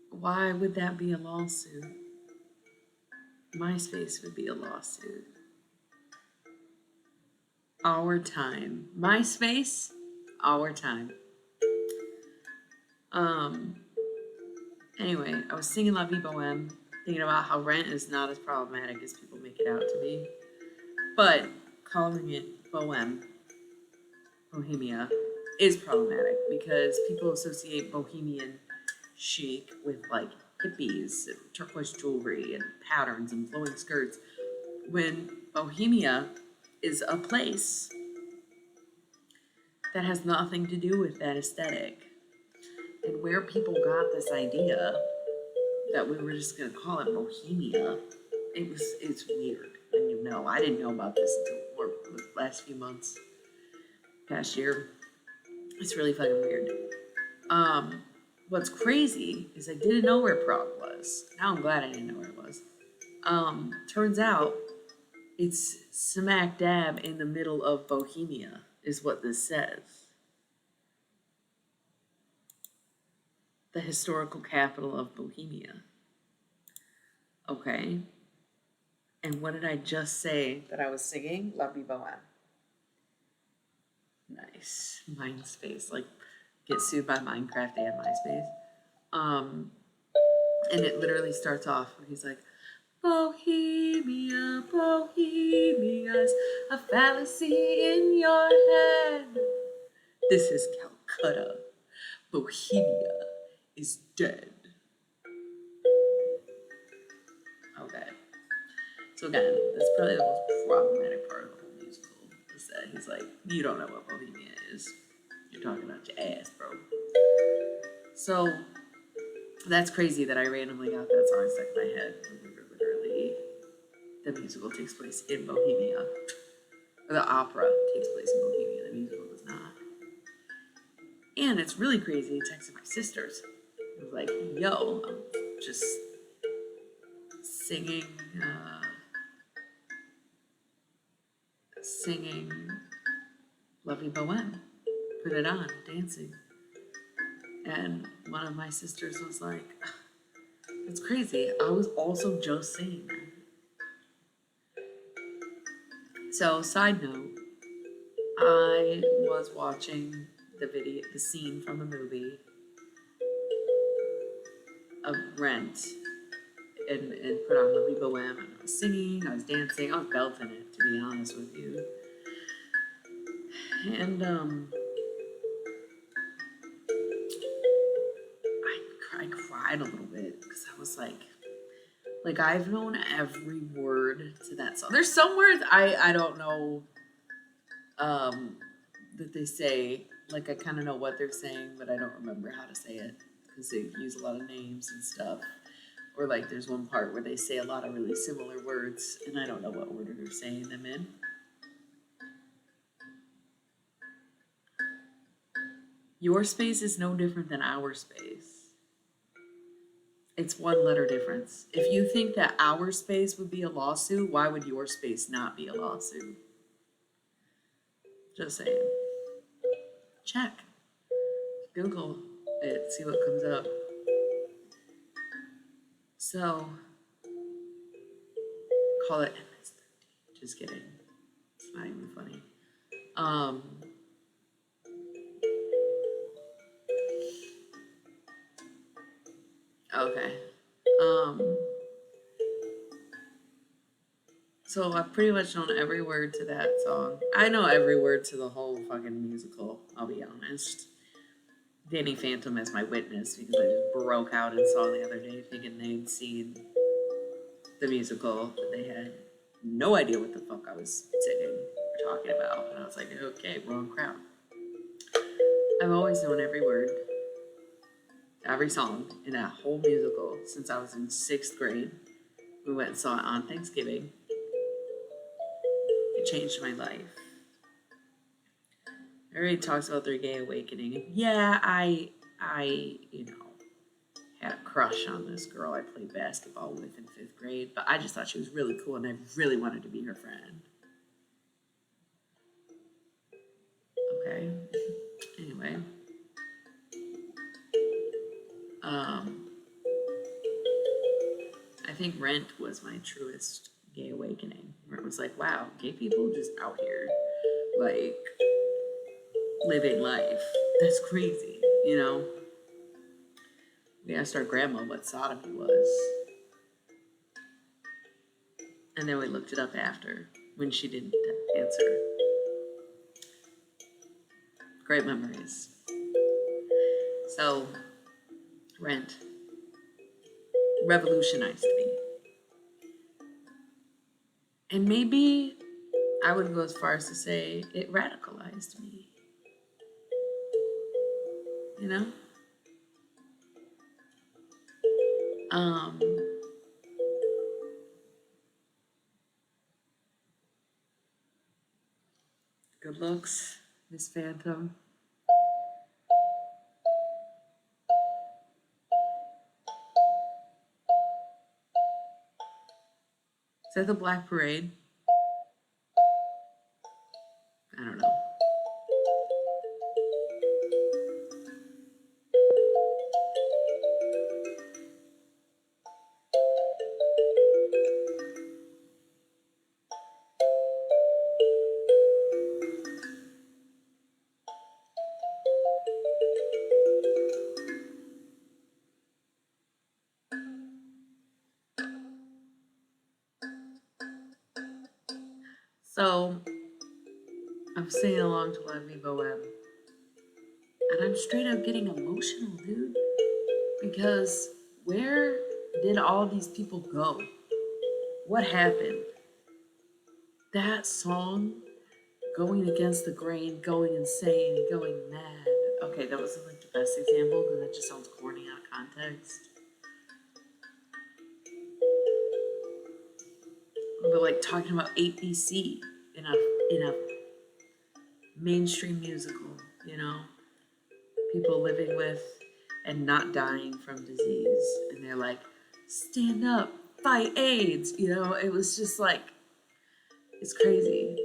A: Why would that be a lawsuit? MySpace would be a lawsuit. Our time. MySpace, our time. Um, anyway, I was singing La Vie Boheme, thinking about how rent is not as problematic as people make it out to be. But calling it Boheme, Bohemia, is problematic because people associate Bohemian chic with like hippies and turquoise jewelry and patterns and flowing skirts when Bohemia is a place that has nothing to do with that aesthetic. And where people got this idea that we were just gonna call it Bohemia, it's weird. And I didn't know about this until the last few months, past year. It's really fucking weird. Um, what's crazy is I didn't know where Prague was. Now I'm glad I didn't know where it was. Turns out it's smack dab in the middle of Bohemia, is what this says. The historical capital of Bohemia. Okay. And what did I just say that I was singing? La Vie Boheme. Nice. Mindspace. Like, get sued by Minecraft and MySpace. Um, and it literally starts off where he's like, Bohemia, Bohemia's a fallacy in your head. This is Calcutta. Bohemia is dead. Okay. So again, that's probably the most problematic part of the whole musical is that he's like, you don't know what Bohemia is. You're talking about your ass, bro. So that's crazy that I randomly got that song stuck in my head. Literally, the musical takes place in Bohemia. Or the opera takes place in Bohemia. The musical does not. And it's really crazy. I texted my sisters. I was like, yo, I'm just singing, singing La Vie Boheme. Put it on, dancing. And one of my sisters was like, it's crazy. I was also just singing that. So, side note, I was watching the scene from the movie of Rent, and put on La Vie Boheme, and I was singing, I was dancing, I was belting it, to be honest with you. And I cried a little bit because I was like I've known every word to that song. There's some words I don't know that they say. Like I kind of know what they're saying, but I don't remember how to say it because they use a lot of names and stuff. Or like there's one part where they say a lot of really similar words, and I don't know what order they're saying them in. Your space is no different than our space. It's one letter difference. If you think that our space would be a lawsuit, why would your space not be a lawsuit? Just saying. Check. Google it, see what comes up. So, call it MS-13. Just kidding. It's not even funny. Okay. So I've pretty much known every word to that song. I know every word to the whole fucking musical, I'll be honest. Danny Phantom as my witness because I just broke out in song the other day thinking they'd seen the musical, but they had no idea what the fuck I was singing or talking about. And I was like, okay, wrong crowd. I've always known every word, every song in that whole musical since I was in 6th grade. We went and saw it on Thanksgiving. It changed my life. Everybody talks about their gay awakening. Yeah, I, had a crush on this girl I played basketball with in 5th grade, but I just thought she was really cool and I really wanted to be her friend. Okay. Anyway. I think Rent was my truest gay awakening, where it was like, wow, gay people just out here, like, living life. That's crazy, you know? We asked our grandma what sodomy was. And then we looked it up after when she didn't answer. Great memories. So, Rent revolutionized me. And maybe I would go as far as to say it radicalized me. You know? Good looks, Miss Phantom. Is that the Black Parade? I don't know. So, I'm singing along to La Viva Web. And I'm straight up getting emotional, dude. Because where did all these people go? What happened? That song, going against the grain, going insane, going mad. Okay, that wasn't like the best example because that just sounds corny out of context. But like talking about 8BC in a mainstream musical, you know, people living with and not dying from disease, and they're like, stand up, fight AIDS, you know. It was just like, it's crazy.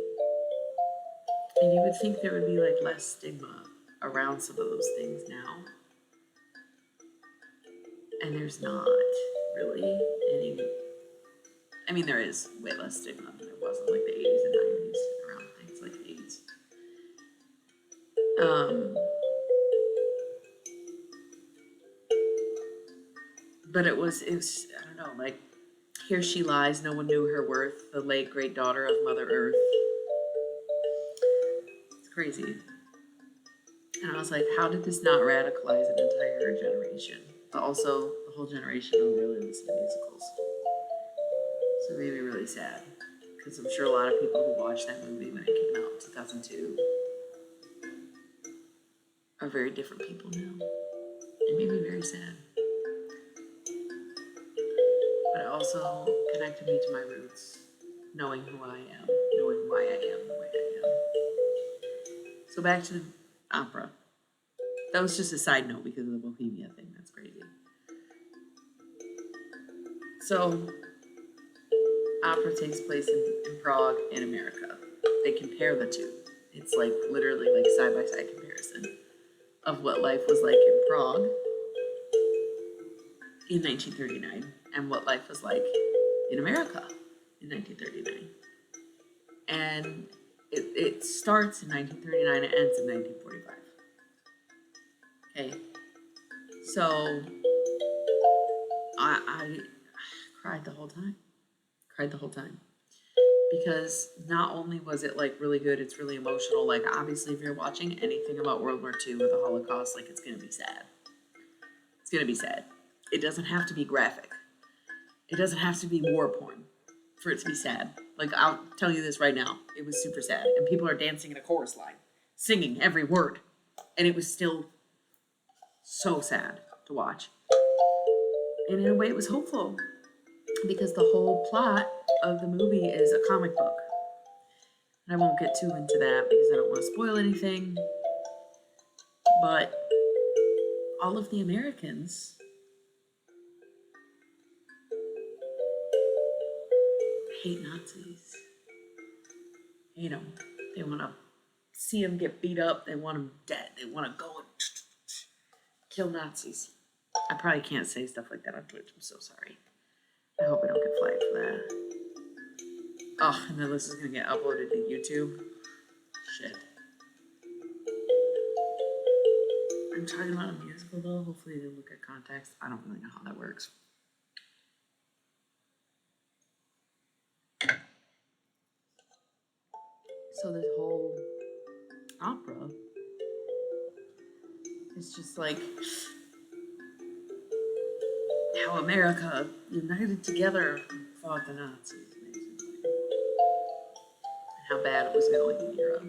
A: And you would think there would be like less stigma around some of those things now, and there's not really any. I mean, there is way less stigma than there was in like the 80s and 90s around things like AIDS. But it was, I don't know, like, here she lies, no one knew her worth, the late great daughter of Mother Earth. It's crazy. And I was like, how did this not radicalize an entire generation? But also, the whole generation don't really listen to musicals. So it made me really sad. Because I'm sure a lot of people who watched that movie when it came out in 2002 are very different people now. It made me very sad. But it also connected me to my roots, knowing who I am, knowing why I am the way I am. So back to the opera. That was just a side note because of the Bohemia thing. That's crazy. So, opera takes place in Prague in America. They compare the two. It's like literally like side-by-side comparison of what life was like in Prague in 1939 and what life was like in America in 1939. And it starts in 1939, it ends in 1945. Okay, so I cried the whole time. Cried the whole time. Because not only was it like really good, it's really emotional. Like, obviously, if you're watching anything about World War II or the Holocaust, like, it's gonna be sad. It's gonna be sad. It doesn't have to be graphic. It doesn't have to be war porn for it to be sad. Like, I'll tell you this right now. It was super sad. And people are dancing in a chorus line, singing every word. And it was still so sad to watch. And in a way, it was hopeful because the whole plot of the movie is a comic book. And I won't get too into that because I don't want to spoil anything. But all of the Americans hate Nazis. Hate them. They want to see them get beat up. They want them dead. They want to go and kill Nazis. I probably can't say stuff like that on Twitch. I'm so sorry. I hope I don't get flagged for that. Oh, and then this is going to get uploaded to YouTube. Shit. I'm talking about a musical though. Hopefully they look at context. I don't really know how that works. So this whole opera is just like how America united together fought the Nazis, basically. And how bad it was going in Europe.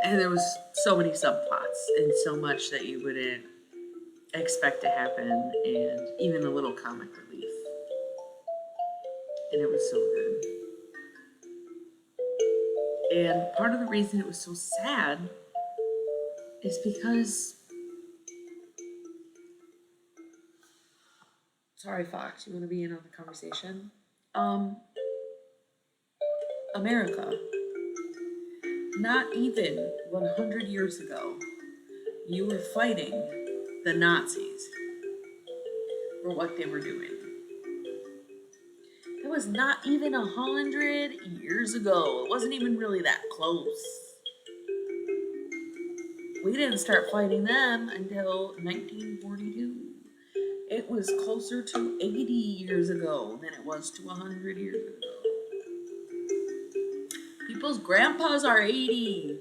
A: And there was so many subplots and so much that you wouldn't expect to happen, and even a little comic relief. And it was so good. And part of the reason it was so sad is because... Sorry, Fox, you want to be in on the conversation? America, not even 100 years ago, you were fighting the Nazis for what they were doing. It was not even 100 years ago. It wasn't even really that close. We didn't start fighting them until 1942. It was closer to 80 years ago than it was to 100 years ago. People's grandpas are 80.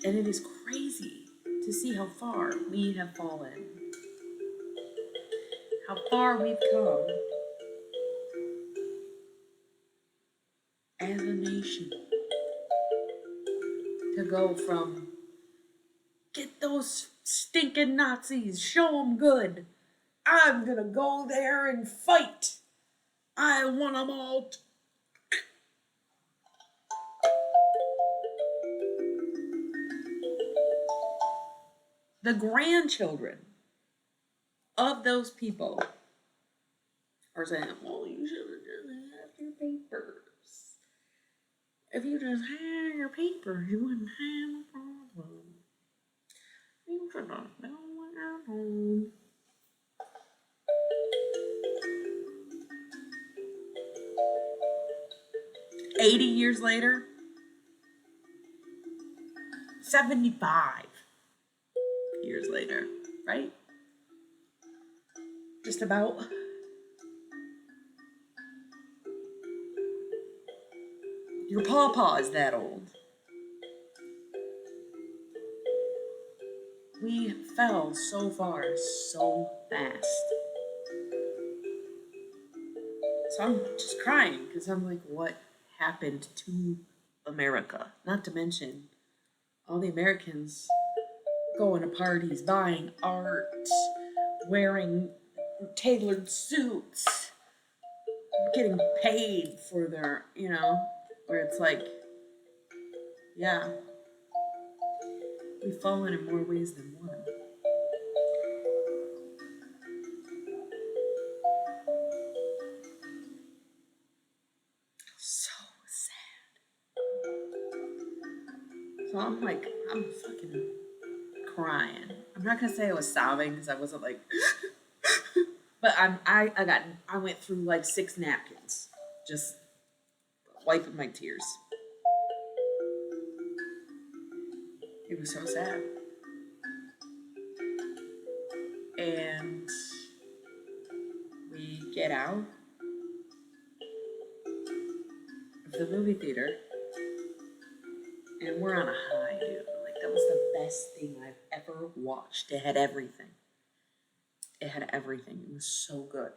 A: And it is crazy to see how far we have fallen. How far we've come as a nation. To go from, get those stinking Nazis, show them good. I'm gonna go there and fight. I want them all. The grandchildren of those people are saying, well, you should have just had your papers. If you just had your papers, you wouldn't have a problem. You should have been at home. 80 years later, 75 years later, right? Just about. Your pawpaw is that old. We fell so far, so fast. So I'm just crying because I'm like, what happened to America? Not to mention all the Americans going to parties, buying art, wearing tailored suits, getting paid for their, where it's like, yeah, we've fallen in more ways than one. So sad. So I'm fucking crying. I'm not gonna say I was sobbing because I wasn't like, but I went through like 6 napkins, just wiping my tears. It was so sad. And we get out of the movie theater and we're on a high, dude. Like, that was the best thing I've ever watched. It had everything. It had everything. It was so good.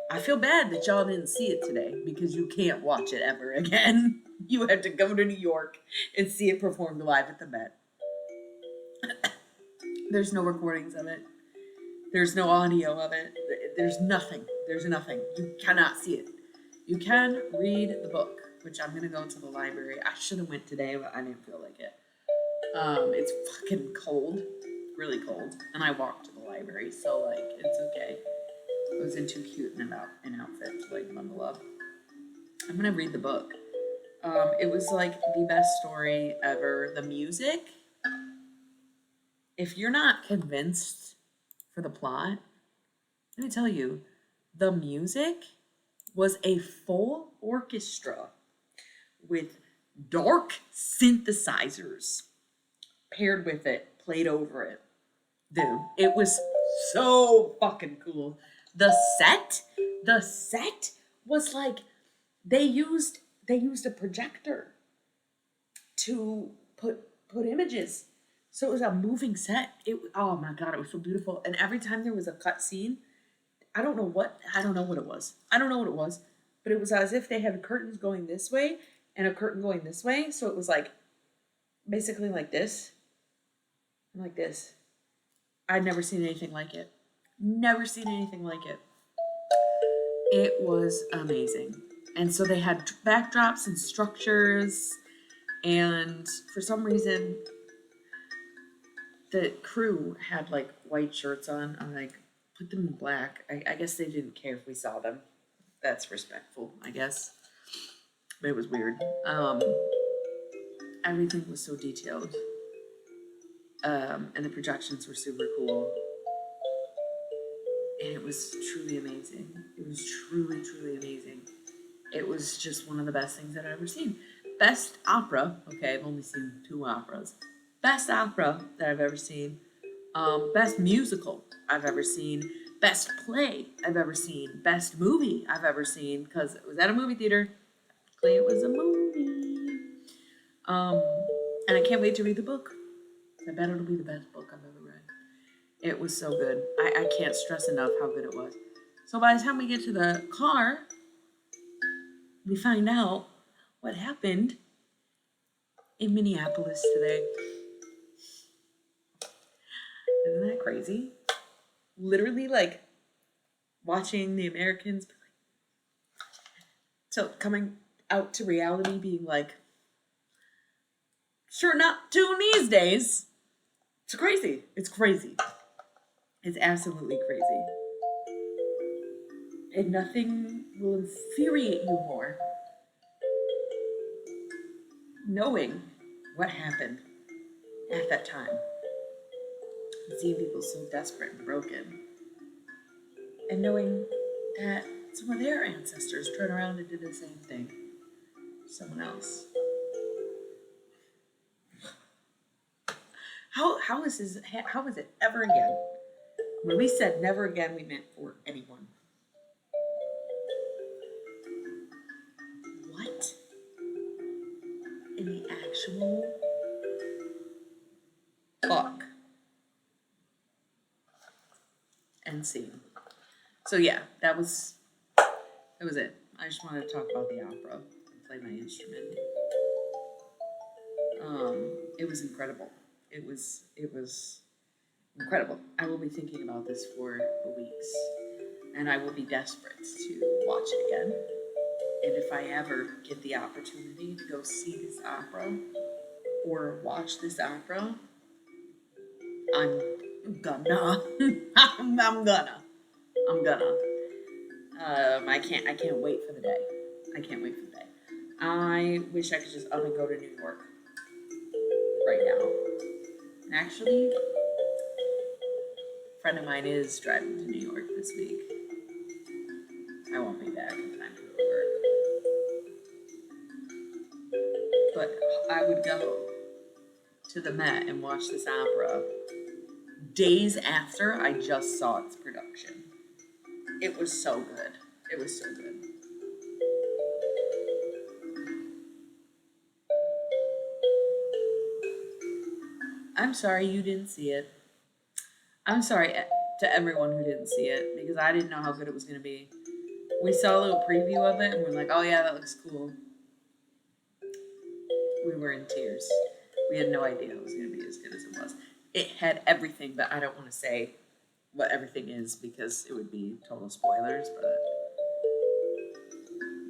A: I feel bad that y'all didn't see it today because you can't watch it ever again. You have to go to New York and see it performed live at the Met. There's no recordings of it. There's no audio of it. There's nothing. There's nothing. You cannot see it. You can read the book, which I'm gonna go to the library. I should have went today, but I didn't feel like it. It's fucking cold, really cold, and I walked to the library, so like it's okay. I wasn't too cute in an outfit to like bundle up. I'm gonna read the book. It was like the best story ever. The music, if you're not convinced for the plot, let me tell you, the music was a full orchestra with dark synthesizers paired with it, played over it. Dude, it was so fucking cool. The set was like they used a projector to put images. So it was a moving set. Oh my god, it was so beautiful. And every time there was a cut scene, I don't know what it was. But it was as if they had curtains going this way and a curtain going this way. So it was like basically like this and like this. I'd never seen anything like it. Never seen anything like it. It was amazing. And so they had backdrops and structures, and for some reason the crew had like white shirts on. I'm like, put them in black. I guess they didn't care if we saw them. That's respectful, I guess. But it was weird. Everything was so detailed. And the projections were super cool. And it was truly amazing. It was truly, truly amazing. It was just one of the best things that I've ever seen. Best opera. Okay, I've only seen 2 operas. Best opera that I've ever seen. Best musical I've ever seen. Best play I've ever seen. Best movie I've ever seen. Because it was at a movie theater. Technically, it was a movie. And I can't wait to read the book. I bet it'll be the best book I've ever read. It was so good. I can't stress enough how good it was. So by the time we get to the car, we find out what happened in Minneapolis today. Isn't that crazy? Literally, like, watching the Americans coming out to reality, being like, sure not doing these days. It's crazy. It's crazy. It's absolutely crazy. And nothing will infuriate you more knowing what happened at that time. And seeing people so desperate and broken. And knowing that some of their ancestors turned around and did the same thing to someone else. How is it ever again? When we said never again, we meant for anyone. What in the actual fuck? End scene. So yeah, that was it. I just wanted to talk about the opera and play my instrument. It was incredible. It was incredible. I will be thinking about this for weeks, and I will be desperate to watch it again. And if I ever get the opportunity to go see this opera or watch this opera, I'm gonna. I can't wait for the day. I wish I could just up and go to New York right now. And actually, a friend of mine is driving to New York this week. I won't be back in time to go to work. But I would go to the Met and watch this opera days after I just saw its production. It was so good. It was so good. I'm sorry you didn't see it. I'm sorry to everyone who didn't see it because I didn't know how good it was going to be. We saw a little preview of it and we're like, oh yeah, that looks cool. We were in tears. We had no idea it was going to be as good as it was. It had everything, but I don't want to say what everything is because it would be total spoilers, but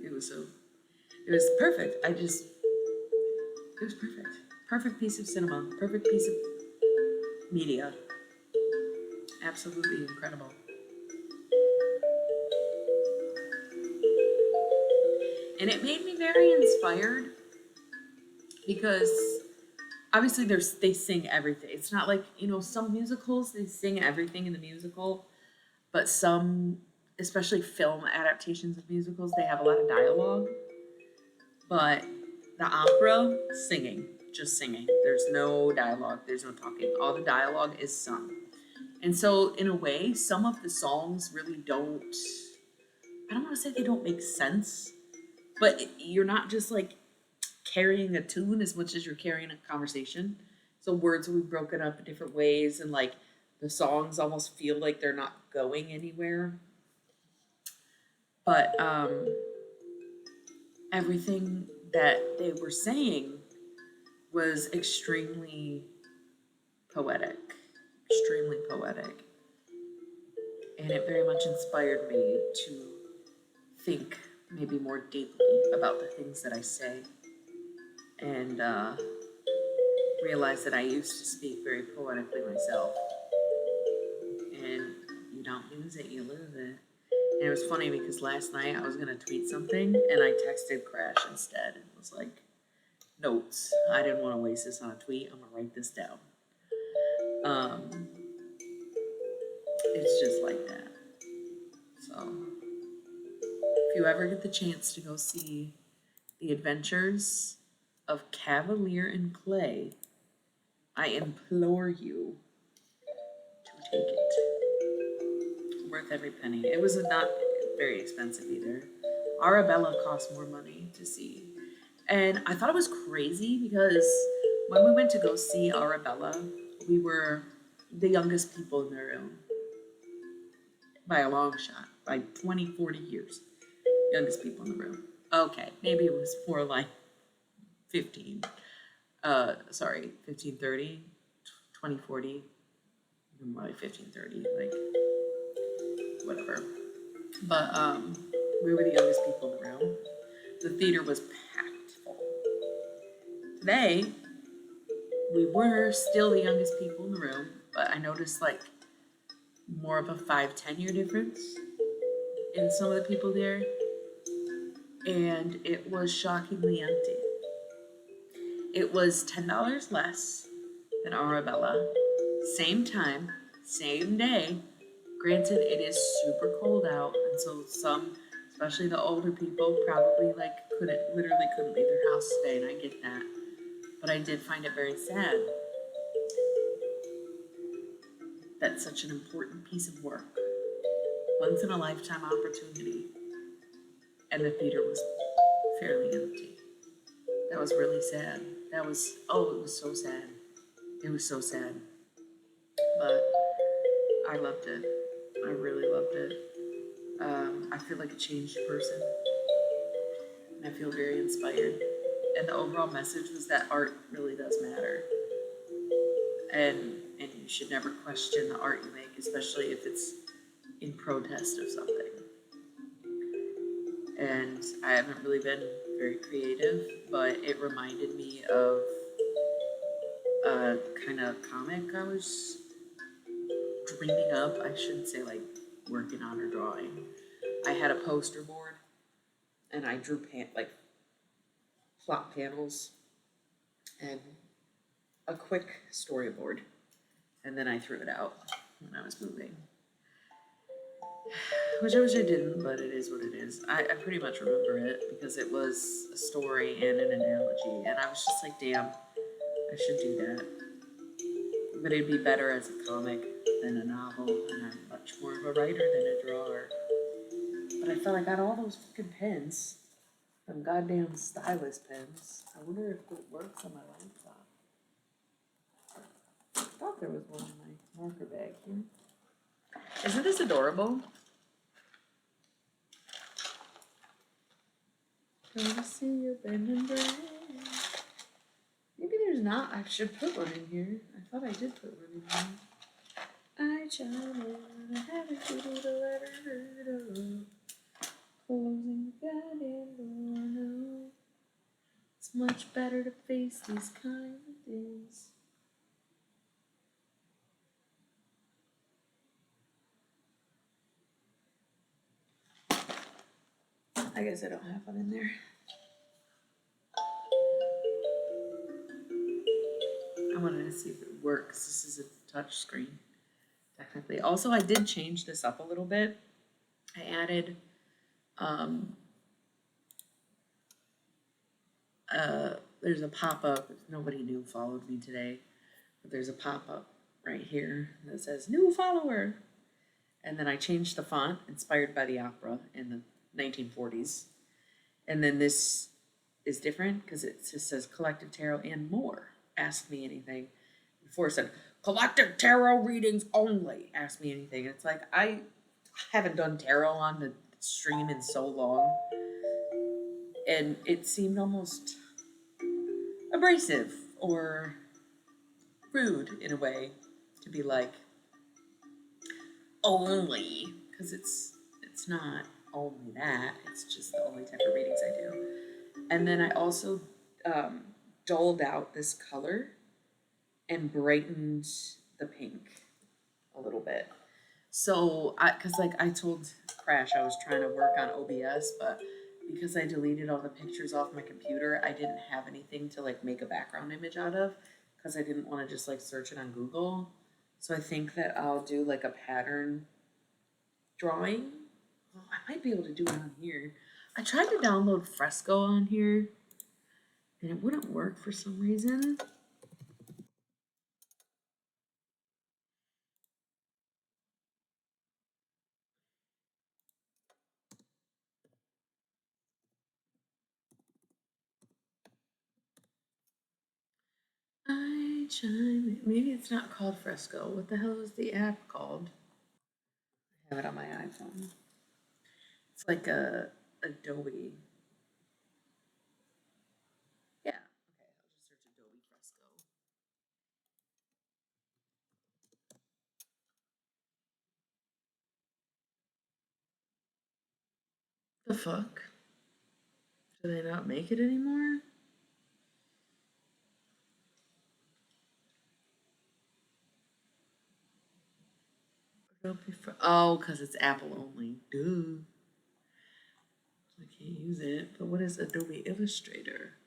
A: it was perfect. It was perfect. Perfect piece of cinema, perfect piece of media. Absolutely incredible. And it made me very inspired because obviously they sing everything. It's not like, some musicals, they sing everything in the musical, but some, especially film adaptations of musicals, they have a lot of dialogue. But the opera, singing, just singing. There's no dialogue, there's no talking. All the dialogue is sung. And so, in a way, some of the songs really don't, I don't want to say they don't make sense, but you're not just like carrying a tune as much as you're carrying a conversation. So words will be broken up in different ways, and like the songs almost feel like they're not going anywhere. But everything that they were saying was extremely poetic, extremely poetic. And it very much inspired me to think maybe more deeply about the things that I say and realize that I used to speak very poetically myself. And you don't lose it, you lose it. And it was funny because last night I was going to tweet something and I texted Crash instead and was like, notes. I didn't want to waste this on a tweet. I'm going to write this down. It's just like that. So, if you ever get the chance to go see The Adventures of Cavalier and Clay, I implore you to take it. Worth every penny. It was not very expensive either. Arabella cost more money to see. And I thought it was crazy because when we went to go see Arabella, we were the youngest people in the room by a long shot, by 20, 40 years. Youngest people in the room. Okay, maybe it was more like 15. 15, 30, 20, 40, more like 15, 30, like whatever. But we were the youngest people in the room. The theater was packed full. Today, we were still the youngest people in the room, but I noticed like more of a 5-10 year difference in some of the people there. And it was shockingly empty. It was $10 less than Arabella. Same time, same day. Granted, it is super cold out, and so some, especially the older people, probably like literally couldn't leave their house today, and I get that. But I did find it very sad. That's such an important piece of work. Once in a lifetime opportunity. And the theater was fairly empty. That was really sad. It was so sad. It was so sad. But I loved it. I really loved it. I feel like a changed person. And I feel very inspired. And the overall message was that art really does matter. And you should never question the art you make, especially if it's in protest of something. And I haven't really been very creative, but it reminded me of a kind of comic I was dreaming up. I shouldn't say like working on or drawing. I had a poster board and I drew plot panels and a quick storyboard, and then I threw it out when I was moving. Which I wish I didn't, but it is what it is. I pretty much remember it because it was a story and an analogy, and I was just like, damn, I should do that. But it'd be better as a comic than a novel, and I'm much more of a writer than a drawer. But I felt like I got all those fucking pens, them goddamn stylus pens. I wonder if it works on my laptop. I thought there was one in my marker bag here. Isn't this adorable? Gonna see you bend and break. Maybe there's not. I should put one in here. I thought I did put one in here. I chimed in, I haven't figured the letter up. Closing the goddamn door now. It's much better to face these kind of days. I guess I don't have one in there. I wanted to see if it works. This is a touch screen, technically. Also, I did change this up a little bit. I added there's a pop-up. If nobody new followed me today, but there's a pop-up right here that says new follower. And then I changed the font, inspired by the opera in the 1940s. And then this is different because it just says collective tarot and more. Ask me anything. Before it said collective tarot readings only. Ask me anything. It's like I haven't done tarot on the stream in so long, and it seemed almost abrasive or rude in a way to be like only, because it's not only that. It's just the only type of readings I do. And then I also dulled out this color and brightened the pink a little bit. So, because like I told Crash I was trying to work on OBS, but because I deleted all the pictures off my computer, I didn't have anything to like make a background image out of because I didn't want to just like search it on Google. So I think that I'll do like a pattern drawing. Well, I might be able to do it on here. I tried to download Fresco on here and it wouldn't work for some reason. Maybe it's not called Fresco. What the hell is the app called? I have it on my iPhone. It's like a Adobe. Yeah. Okay, I'll just search Adobe Fresco. The fuck? Do they not make it anymore? Oh, because it's Apple only. Duh. I can't use it. But what is Adobe Illustrator?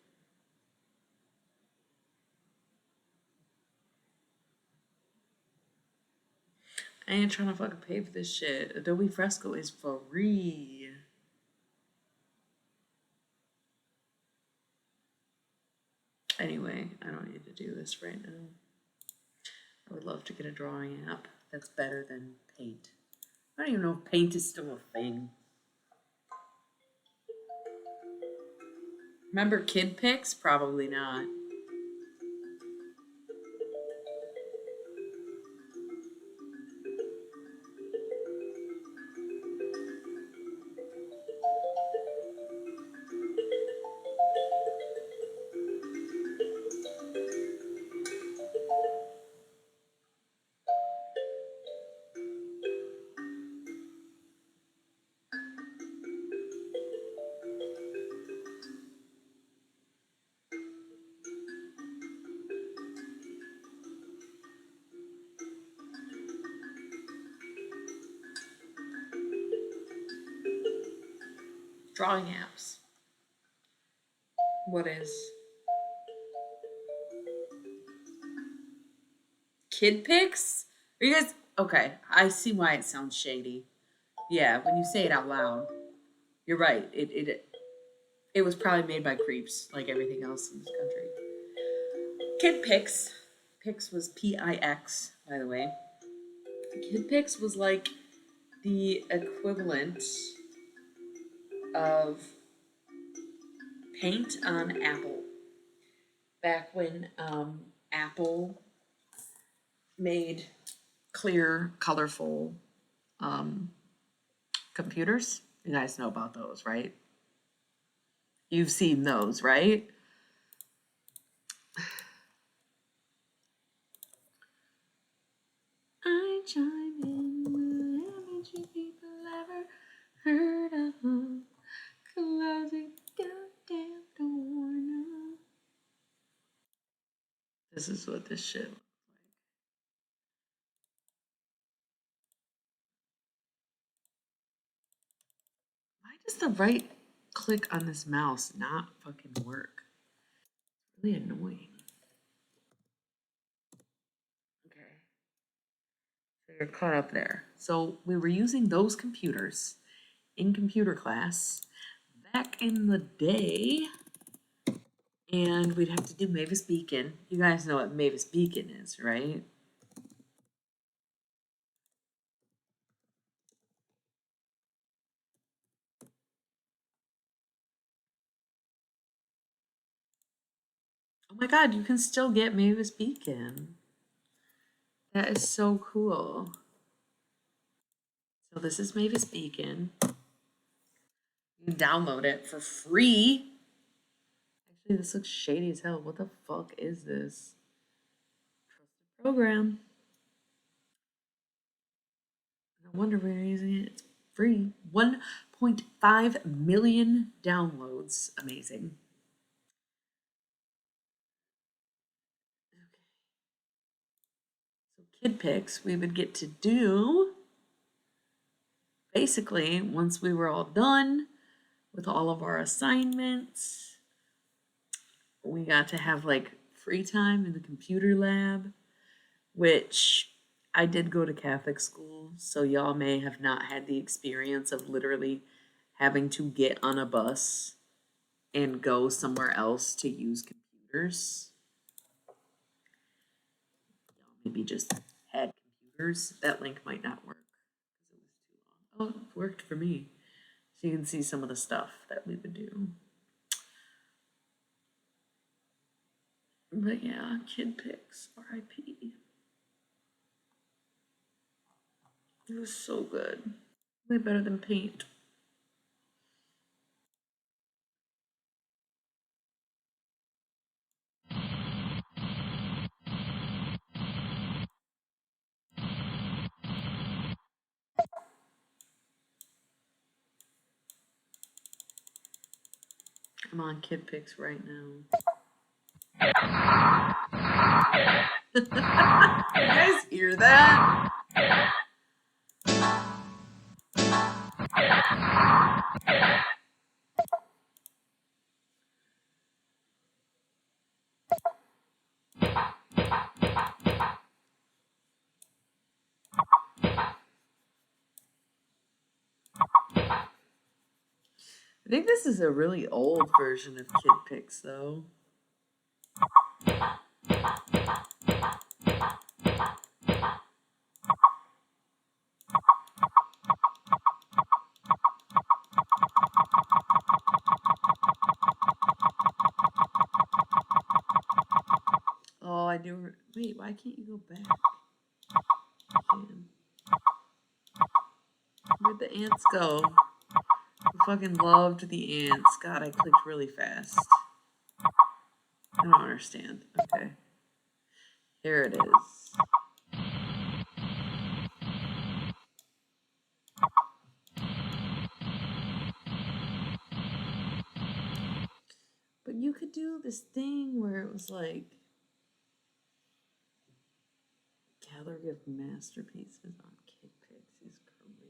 A: I ain't trying to fucking pay for this shit. Adobe Fresco is free. Anyway, I don't need to do this right now. I would love to get a drawing app that's better than Paint. I don't even know if Paint is still a thing. Remember Kid Pics? Probably not. Drawing apps. What is? Kid pics? Are you guys okay? I see why it sounds shady. Yeah, when you say it out loud, you're right. It was probably made by creeps, like everything else in this country. Kid pics. Pix was Pix, by the way. Kid pics was like the equivalent of paint on Apple. Back when Apple made clear, colorful um, computers. You guys know about those, right? You've seen those, right? I chime in with haven't you people ever heard of closing goddamn door now? This is what this shit looks like. Why does the right click on this mouse not fucking work? It's really annoying. Okay. So you're caught up there. So we were using those computers in computer class back in the day, and we'd have to do Mavis Beacon. You guys know what Mavis Beacon is, right? Oh my god, you can still get Mavis Beacon. That is so cool. So this is Mavis Beacon. You can download it for free. Actually, this looks shady as hell. What the fuck is this? Trusted program. No wonder we're using it. It's free. 1.5 million downloads. Amazing. Okay. So kid pics we would get to do basically once we were all done with all of our assignments. We got to have like free time in the computer lab, which I did go to Catholic school, so y'all may have not had the experience of literally having to get on a bus and go somewhere else to use computers. Y'all maybe just had computers. That link might not work because it was too long. Oh, it worked for me. So you can see some of the stuff that we would do. But yeah, kid pics, RIP. It was so good. Way better than paint. I'm on kid pics right now. You guys hear that? I think this is a really old version of kid pics, though. Oh, I do. Wait, why can't you go back? Where'd the ants go? I fucking loved the ants. God, I clicked really fast. I don't understand. Okay. Here it is. But you could do this thing where it was like gallery of masterpieces on kid pics is crazy.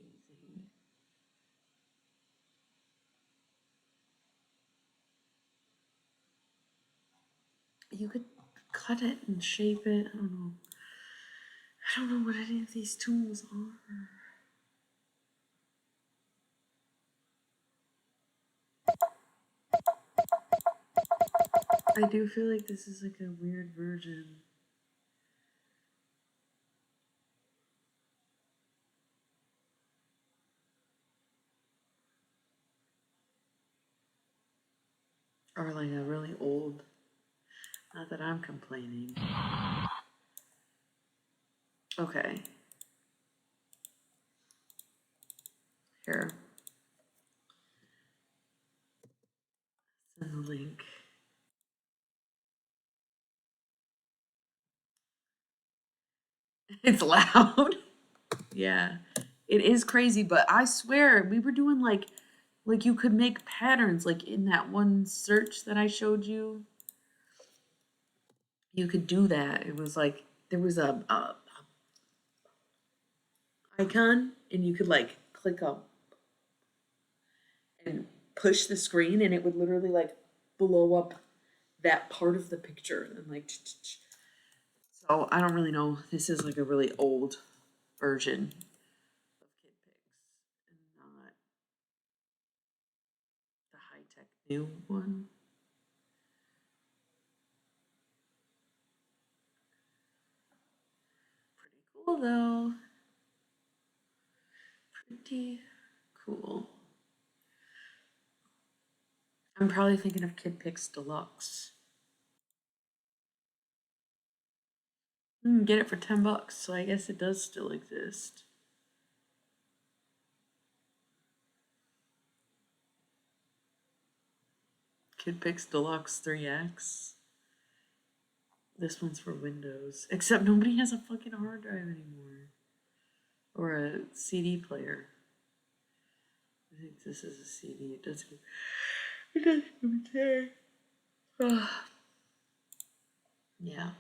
A: You could cut it and shape it. I don't know. I don't know what any of these tools are. I do feel like this is like a weird version. Or like a really old. Not that I'm complaining. Okay. Here. Send the link. It's loud. Yeah. It is crazy, but I swear we were doing like you could make patterns like in that one search that I showed you. You could do that. It was like there was a icon and you could like click up and push the screen and it would literally like blow up that part of the picture and like so I don't really know. This is like a really old version of KidPix and not the high-tech new one. Pretty cool though. Pretty cool. I'm probably thinking of KidPix Deluxe. Get it for $10, so I guess it does still exist. KidPix Deluxe 3X. This one's for Windows. Except nobody has a fucking hard drive anymore. Or a CD player. I think this is a CD. It doesn't even say. Yeah.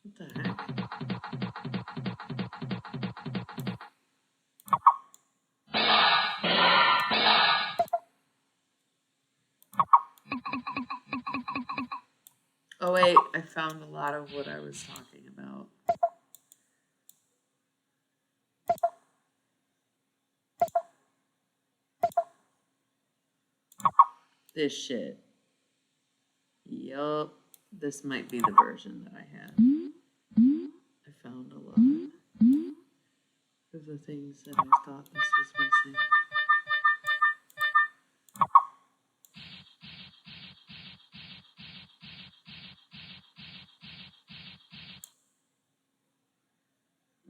A: What the heck? Oh wait, I found a lot of what I was talking about. This shit. Yup. This might be the version that I have. I found a lot of the things that I thought this was missing.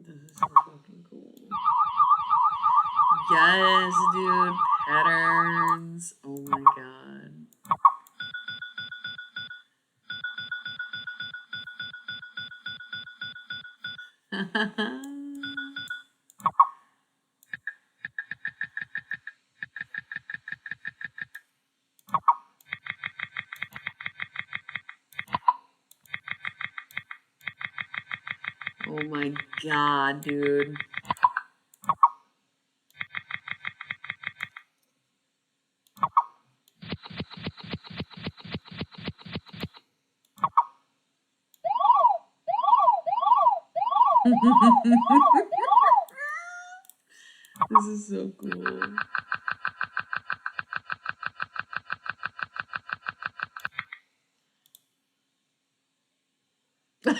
A: This is so fucking cool. Yes, dude. Patterns. Oh my god. Oh my god, dude. This is so cool. Yeah.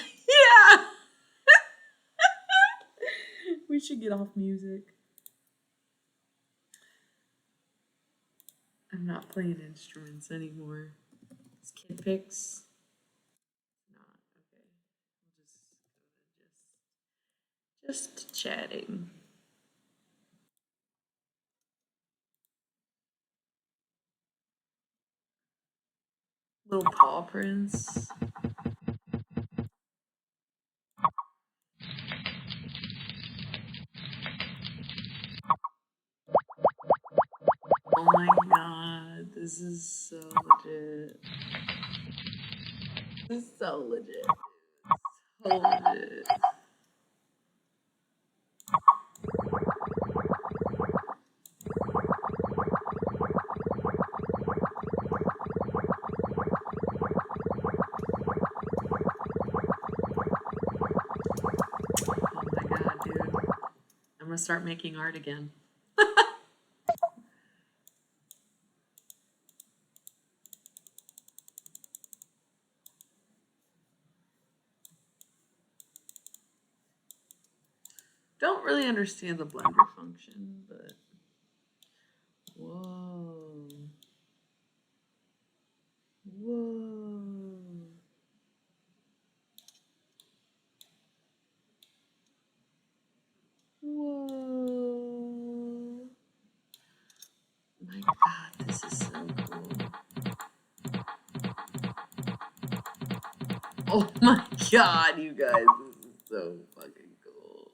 A: We should get off music. I'm not playing instruments anymore. It's KidPix. Not okay. We'll just chatting. Little paw prints. Oh my god, this is so legit. This is so legit. So legit. Oh my god, dude. I'm gonna start making art again. Don't really understand the blender function, but whoa. Whoa. Whoa. My god, this is so cool. Oh my god, you guys, this is so fucking cool.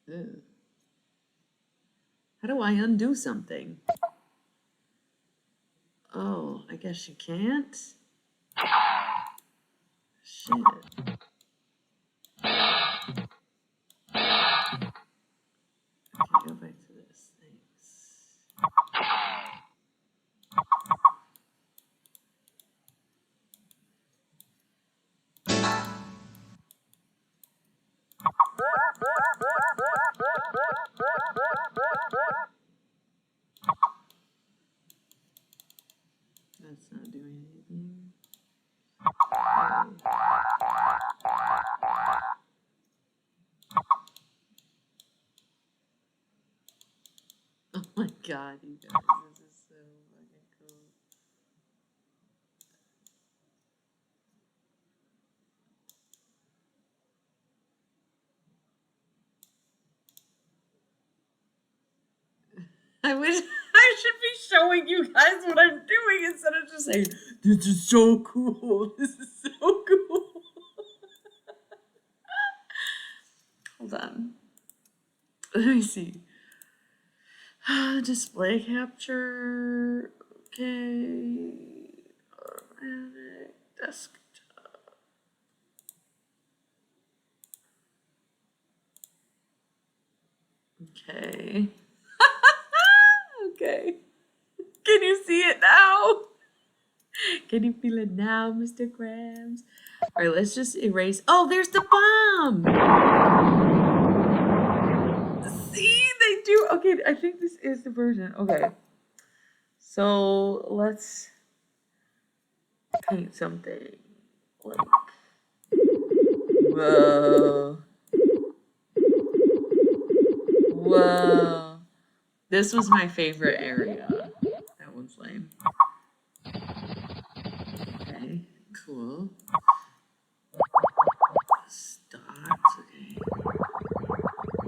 A: Ew. How do I undo something? Oh, I guess you can't? Shit. Okay, go back to this. Thanks. That's not doing anything. Oh my god, you guys, this is so fucking cool. I wish I should be showing you guys what I'm doing instead of just saying, this is so cool. This is so cool. Hold on. Let me see. Display capture. Okay. Automatic desktop. Okay. Okay. Can you see it now? Can you feel it now, Mr. Krabs? All right, let's just erase. Oh, there's the bomb. See, they do. Okay, I think this is the version. Okay. So let's paint something. Like, whoa. Whoa. This was my favorite area. That one's lame. Okay, cool. Dots, okay.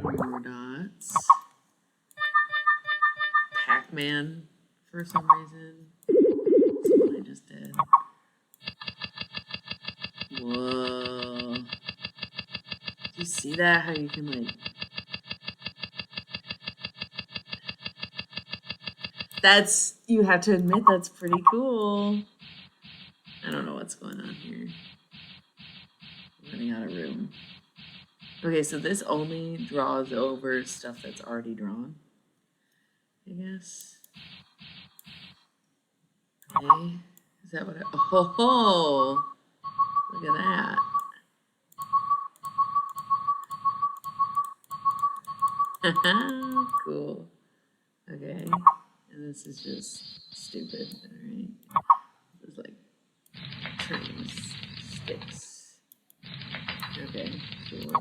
A: More dots. Pac-Man for some reason. That's what I just did. Whoa. Do you see that? How you can like... That's, you have to admit, that's pretty cool. I don't know what's going on here. I'm running out of room. Okay, so this only draws over stuff that's already drawn, I guess. Okay, is that what I, oh, look at that. Cool. Okay, and this is just stupid, alright? This is like trains, sticks. Okay, cool.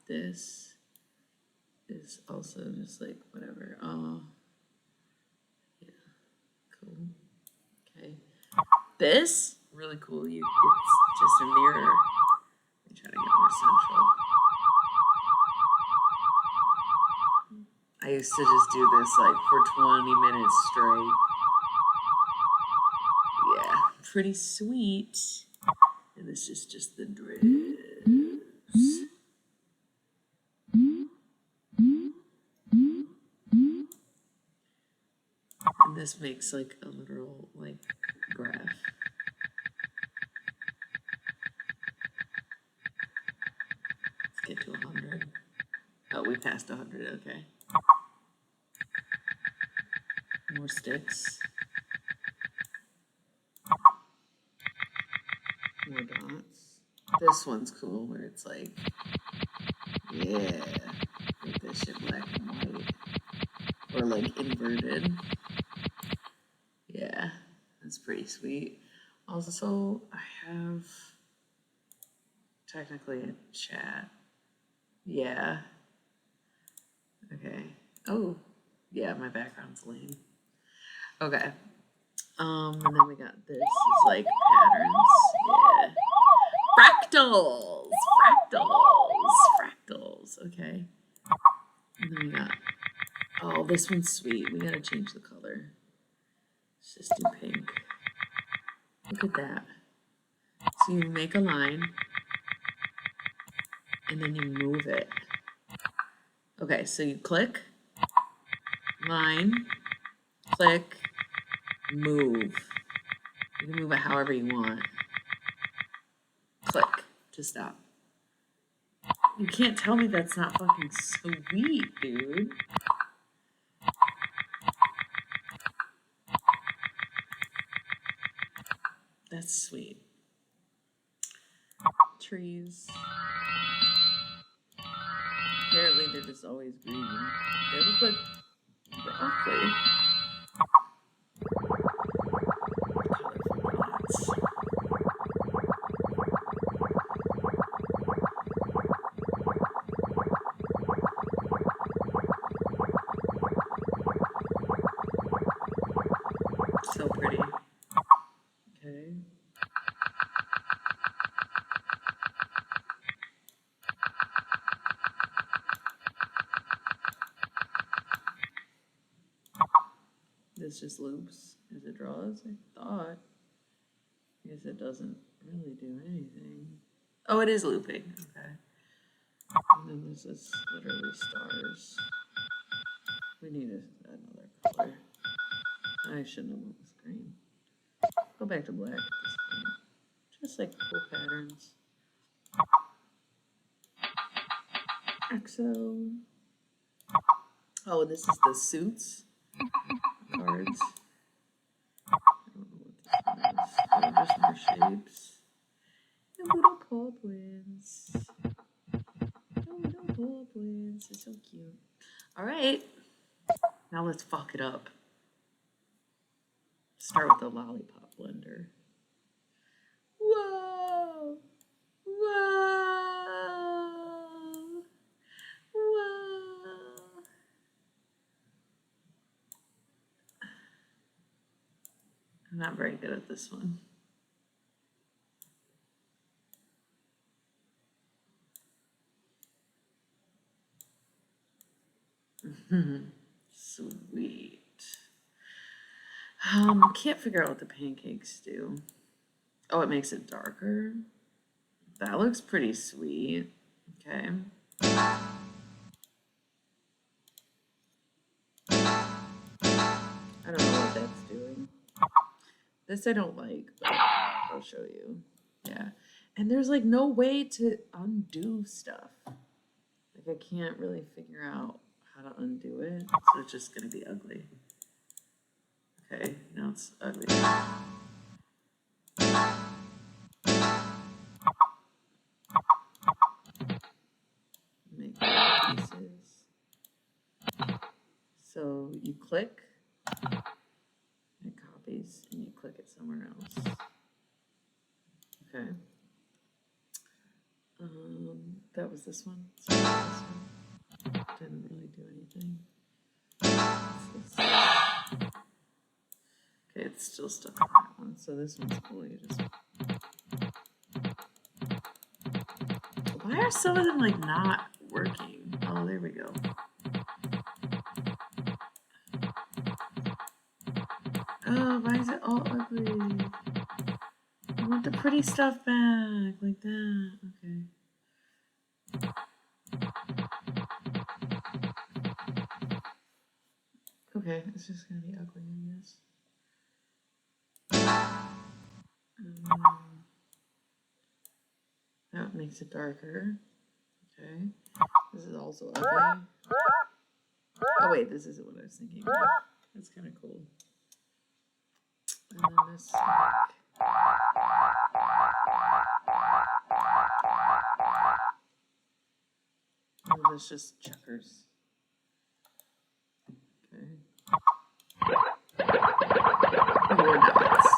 A: This is also just like whatever. Oh, yeah, cool. Okay, this really cool. It's just a mirror. Let me try to get more central. I used to just do this like for 20 minutes straight. Yeah, pretty sweet. And this is just the dread. this makes like a literal like graph. Let's get to 100. Oh, we passed 100, okay. More sticks. More dots. This one's cool where it's like, yeah, make this shit black and white. Or like inverted. Yeah, that's pretty sweet. Also, I have technically a chat. Yeah. Okay. Oh, yeah, my background's lame. Okay. And then we got this is like patterns. Yeah. Fractals! Fractals. Okay. And then we got, oh, this one's sweet. We gotta change the color. Let's just do pink. Look at that. So you make a line and then you move it. Okay, so you click, line, click, move. You can move it however you want. Click to stop. You can't tell me that's not fucking sweet, dude. That's sweet. Trees. Apparently they're just always green. They look like broccoli. So pretty. Okay. This just loops as it draws, I thought. I guess it doesn't really do anything. Oh, it is looping. Okay. And then this is literally stars. We need another color. I shouldn't have went with green. Go back to black at this point. Just like cool patterns. XO. Oh, this is the suits cards. I don't know what this one is. Oh, just more shapes. And little paw twins. Oh, little paw twins. They're so cute. All right. Now let's fuck it up. Start with the lollipop blender. Whoa! Whoa! Whoa! I'm not very good at this one. Sweet. Can't figure out what the pancakes do. Oh, it makes it darker. That looks pretty sweet. Okay. I don't know what that's doing. This I don't like, but I'll show you. Yeah. And there's like no way to undo stuff. Like I can't really figure out how to undo it. So it's just gonna be ugly. Okay, now it's ugly. Make pieces. So you click, it copies, and you click it somewhere else. Okay. That was this one. So this one didn't really do anything. Okay, it's still stuck on that one. So this one's cool. You just. Why are some of them like not working? Oh, there we go. Oh, why is it all ugly? I want the pretty stuff back, like that. Okay. Okay, it's just gonna be ugly, I guess. That makes it darker. Okay. This is also ugly. Oh wait, this isn't what I was thinking. That's kind of cool. And then this oh, that's just checkers. Okay. More dots.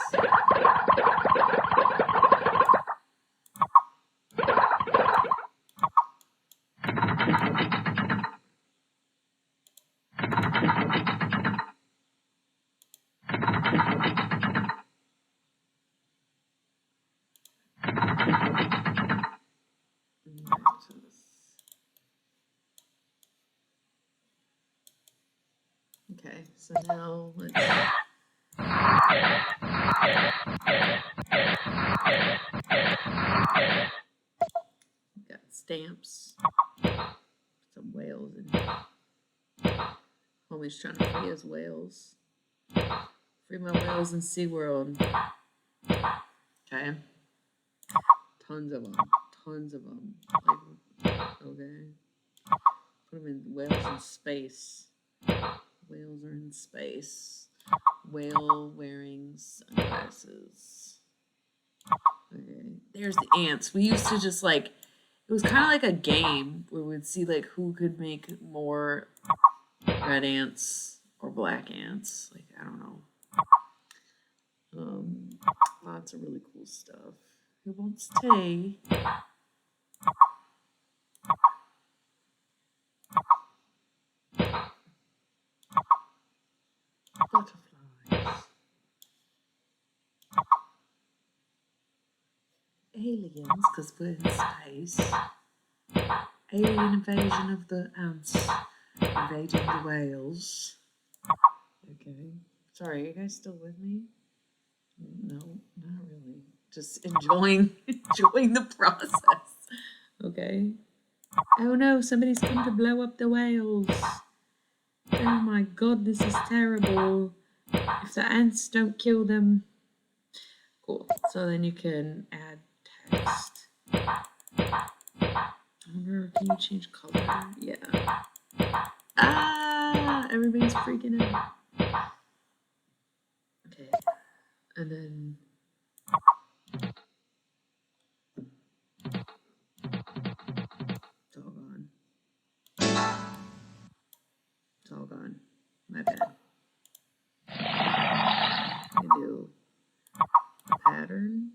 A: Okay, so now let's got stamps. Some whales in here. Homie's trying to free his whales. Free my whales in SeaWorld. Okay. Tons of them. Tons of them. Like, okay. Put them in whales in space. Whales are in space. Whale wearing sunglasses. Okay. There's the ants. We used to just like, it was kind of like a game where we'd see like who could make more red ants or black ants. Like, I don't know. Lots of really cool stuff. Who wants tea? Butterflies. Aliens, because we're in space. Alien invasion of the ants. Invading the whales. Okay. Sorry, are you guys still with me? No, not really. Just enjoying the process. Okay. Oh no, somebody's come to blow up the whales. Oh my god, this is terrible. If the ants don't kill them. Cool. So then you can add text. I wonder, can you change color? Yeah. Ah, everybody's freaking out. Okay. And then it's all gone. It's all gone. My bad. I do a pattern.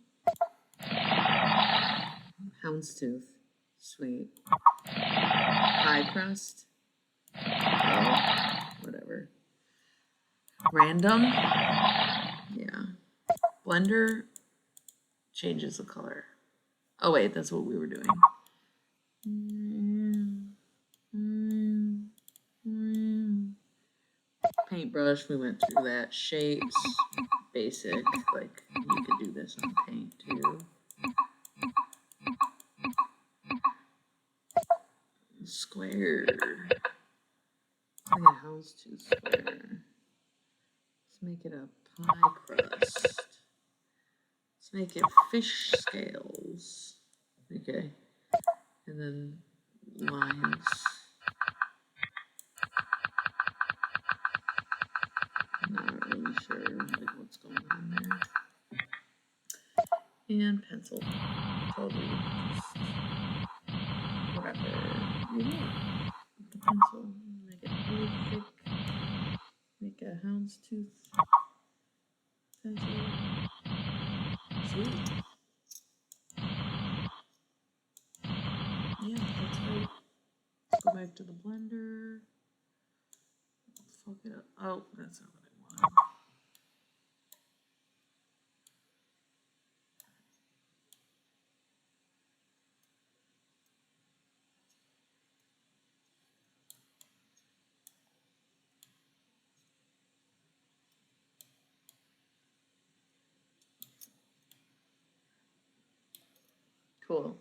A: Houndstooth. Sweet. Pie crust. Oh, whatever. Random. Yeah. Blender changes the color. Oh wait, that's what we were doing. Paintbrush, we went through that. Shapes, basic, like you could do this on paint too. Square. Like a houndstooth square. Let's make it a pie crust. Let's make it fish scales. Okay. And then lines. Not really sure like what's going on there. And pencil. Totally just whatever you want. The pencil. Make it really thick. Make a houndstooth pencil. Sweet. Yeah, that's right. Let's go back to the blender. Fuck it up. Oh, that's not what I want. Cool.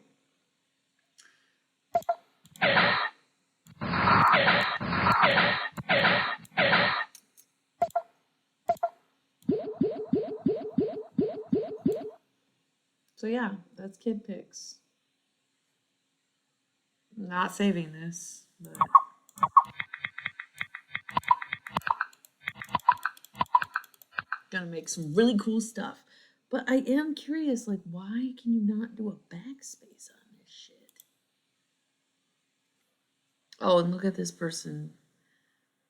A: kid pics. I'm not saving this, but gonna make some really cool stuff. But I am curious, like, why can you not do a backspace on this shit? Oh, and look at this person,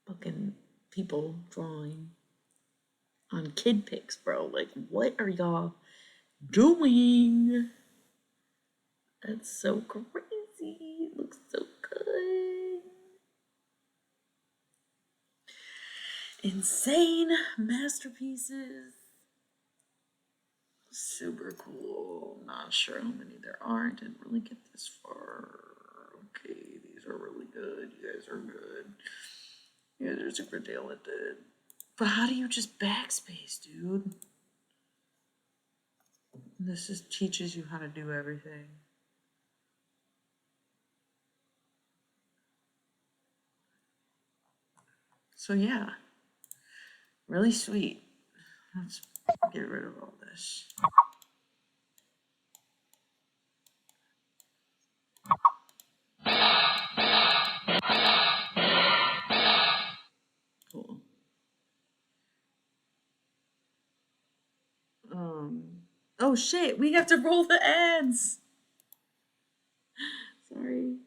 A: fucking people drawing on kid pics, bro. Like, what are y'all doing? That's so crazy. It looks so good. Insane masterpieces. Super cool. Not sure how many there are. I didn't really get this far. Okay, these are really good. You guys are good. You guys are super talented. But how do you just backspace, dude? This just teaches you how to do everything. So yeah, really sweet. Let's get rid of all this. Cool. Oh shit, we have to roll the ads. Sorry.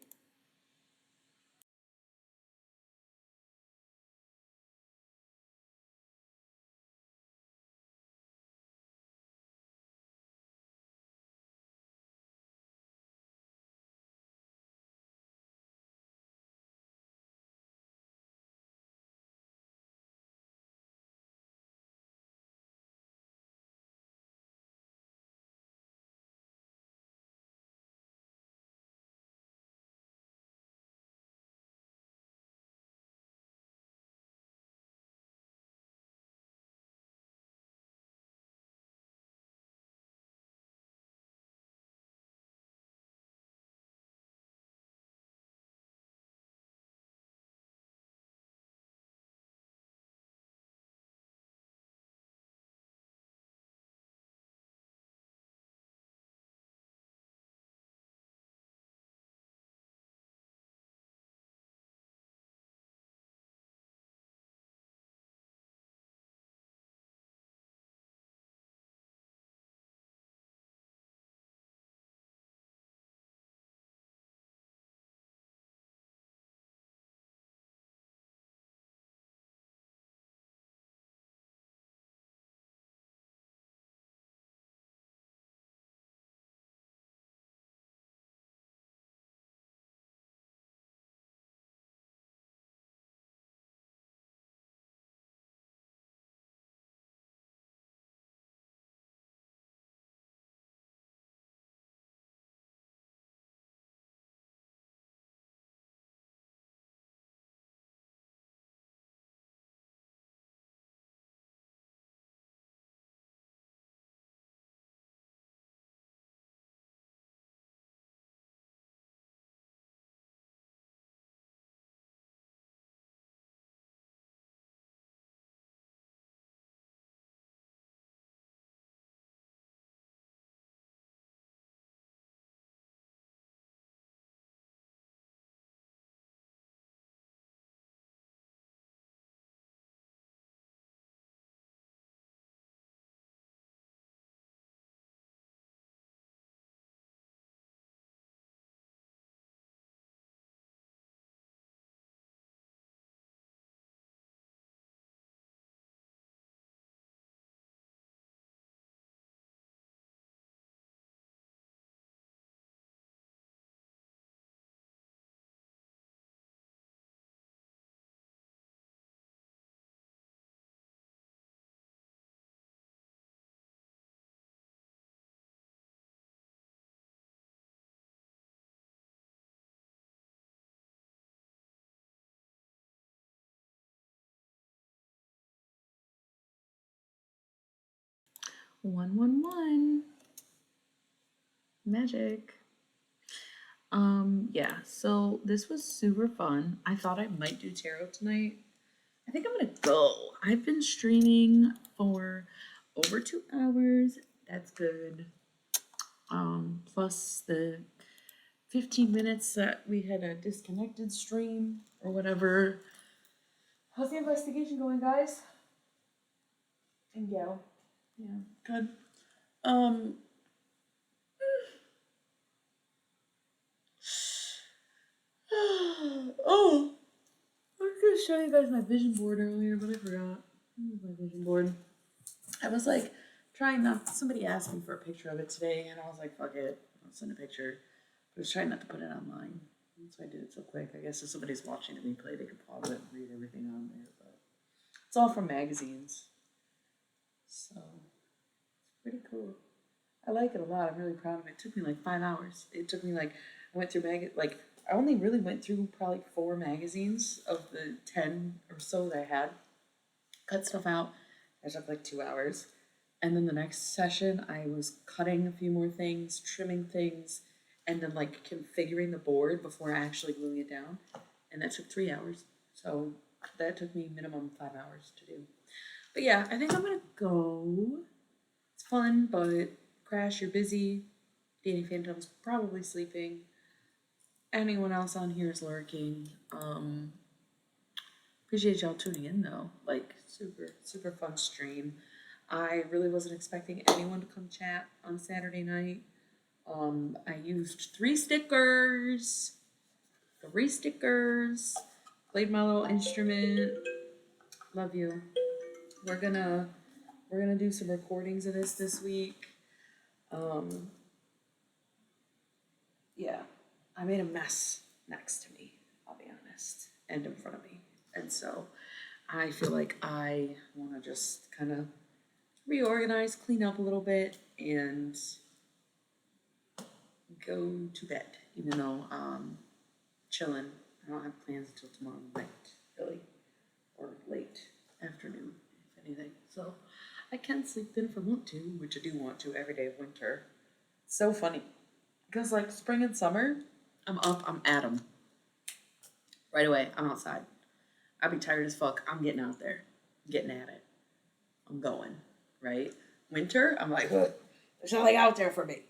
A: One, one, one. Magic. Yeah, so this was super fun. I thought I might do tarot tonight. I think I'm gonna go. I've been streaming for over 2 hours. That's good. plus the 15 minutes that we had a disconnected stream or whatever. How's the investigation going, guys? And gal? Yeah, good. Um, oh, I was gonna show you guys my vision board earlier, but I forgot. Here's my vision board. I was like trying not. Somebody asked me for a picture of it today, and I was like, "Fuck it, I'll send a picture." I was trying not to put it online, that's why I did it so quick. I guess if somebody's watching the replay, they could pause it and read everything on there. But it's all from magazines, so it's pretty cool. I like it a lot. I'm really proud of it. It took me like 5 hours. It took me like I went through I only really went through probably 4 magazines of the 10 or so that I had. Cut stuff out. That took like 2 hours. And then the next session, I was cutting a few more things, trimming things, and then like configuring the board before actually gluing it down. And that took 3 hours. So that took me minimum 5 hours to do. But yeah, I think I'm gonna go. It's fun, but Crash, you're busy. Danny Phantom's probably sleeping. Anyone else on here is lurking. Appreciate y'all tuning in though. Like super fun stream. I really wasn't expecting anyone to come chat on Saturday night. I used 3 stickers. 3 stickers. Played my little instrument. Love you. We're gonna do some recordings of this week. Yeah, I made a mess next to me, I'll be honest, and in front of me. And so I feel like I want to just kind of reorganize, clean up a little bit, and go to bed, even though chilling. I don't have plans until tomorrow night, really, or late afternoon, if anything. So I can sleep in if I want to, which I do want to every day of winter. So funny. Because like spring and summer, I'm up, I'm at 'em. Right away, I'm outside. I'll be tired as fuck. I'm getting out there. I'm getting at it. I'm going, right? Winter, I'm like, ugh, there's nothing out there for me.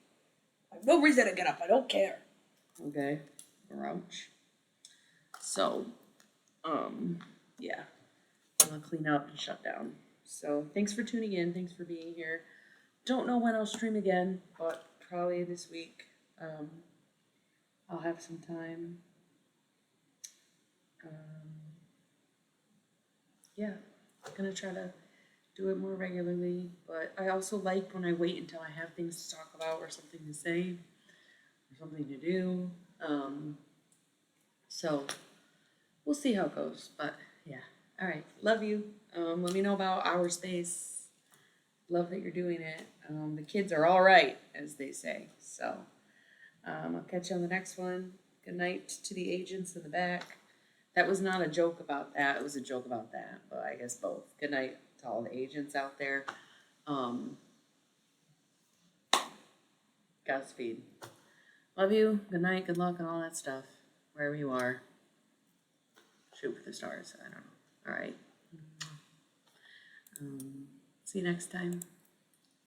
A: I have no reason to get up. I don't care. Okay, grouch. So, yeah, I'm gonna clean up and shut down. So thanks for tuning in. Thanks for being here. Don't know when I'll stream again, but probably this week. I'll have some time. Yeah, I'm gonna try to do it more regularly, but I also like when I wait until I have things to talk about or something to say or something to do. So we'll see how it goes, but yeah. All right, love you. Let me know about Our Space. Love that you're doing it. The kids are all right, as they say. So I'll catch you on the next one. Good night to the agents in the back. That was not a joke about that. It was a joke about that, but I guess both. Good night to all the agents out there. Godspeed. Love you. Good night. Good luck and all that stuff. Wherever you are. Shoot for the stars. I don't know. All right. See you next time.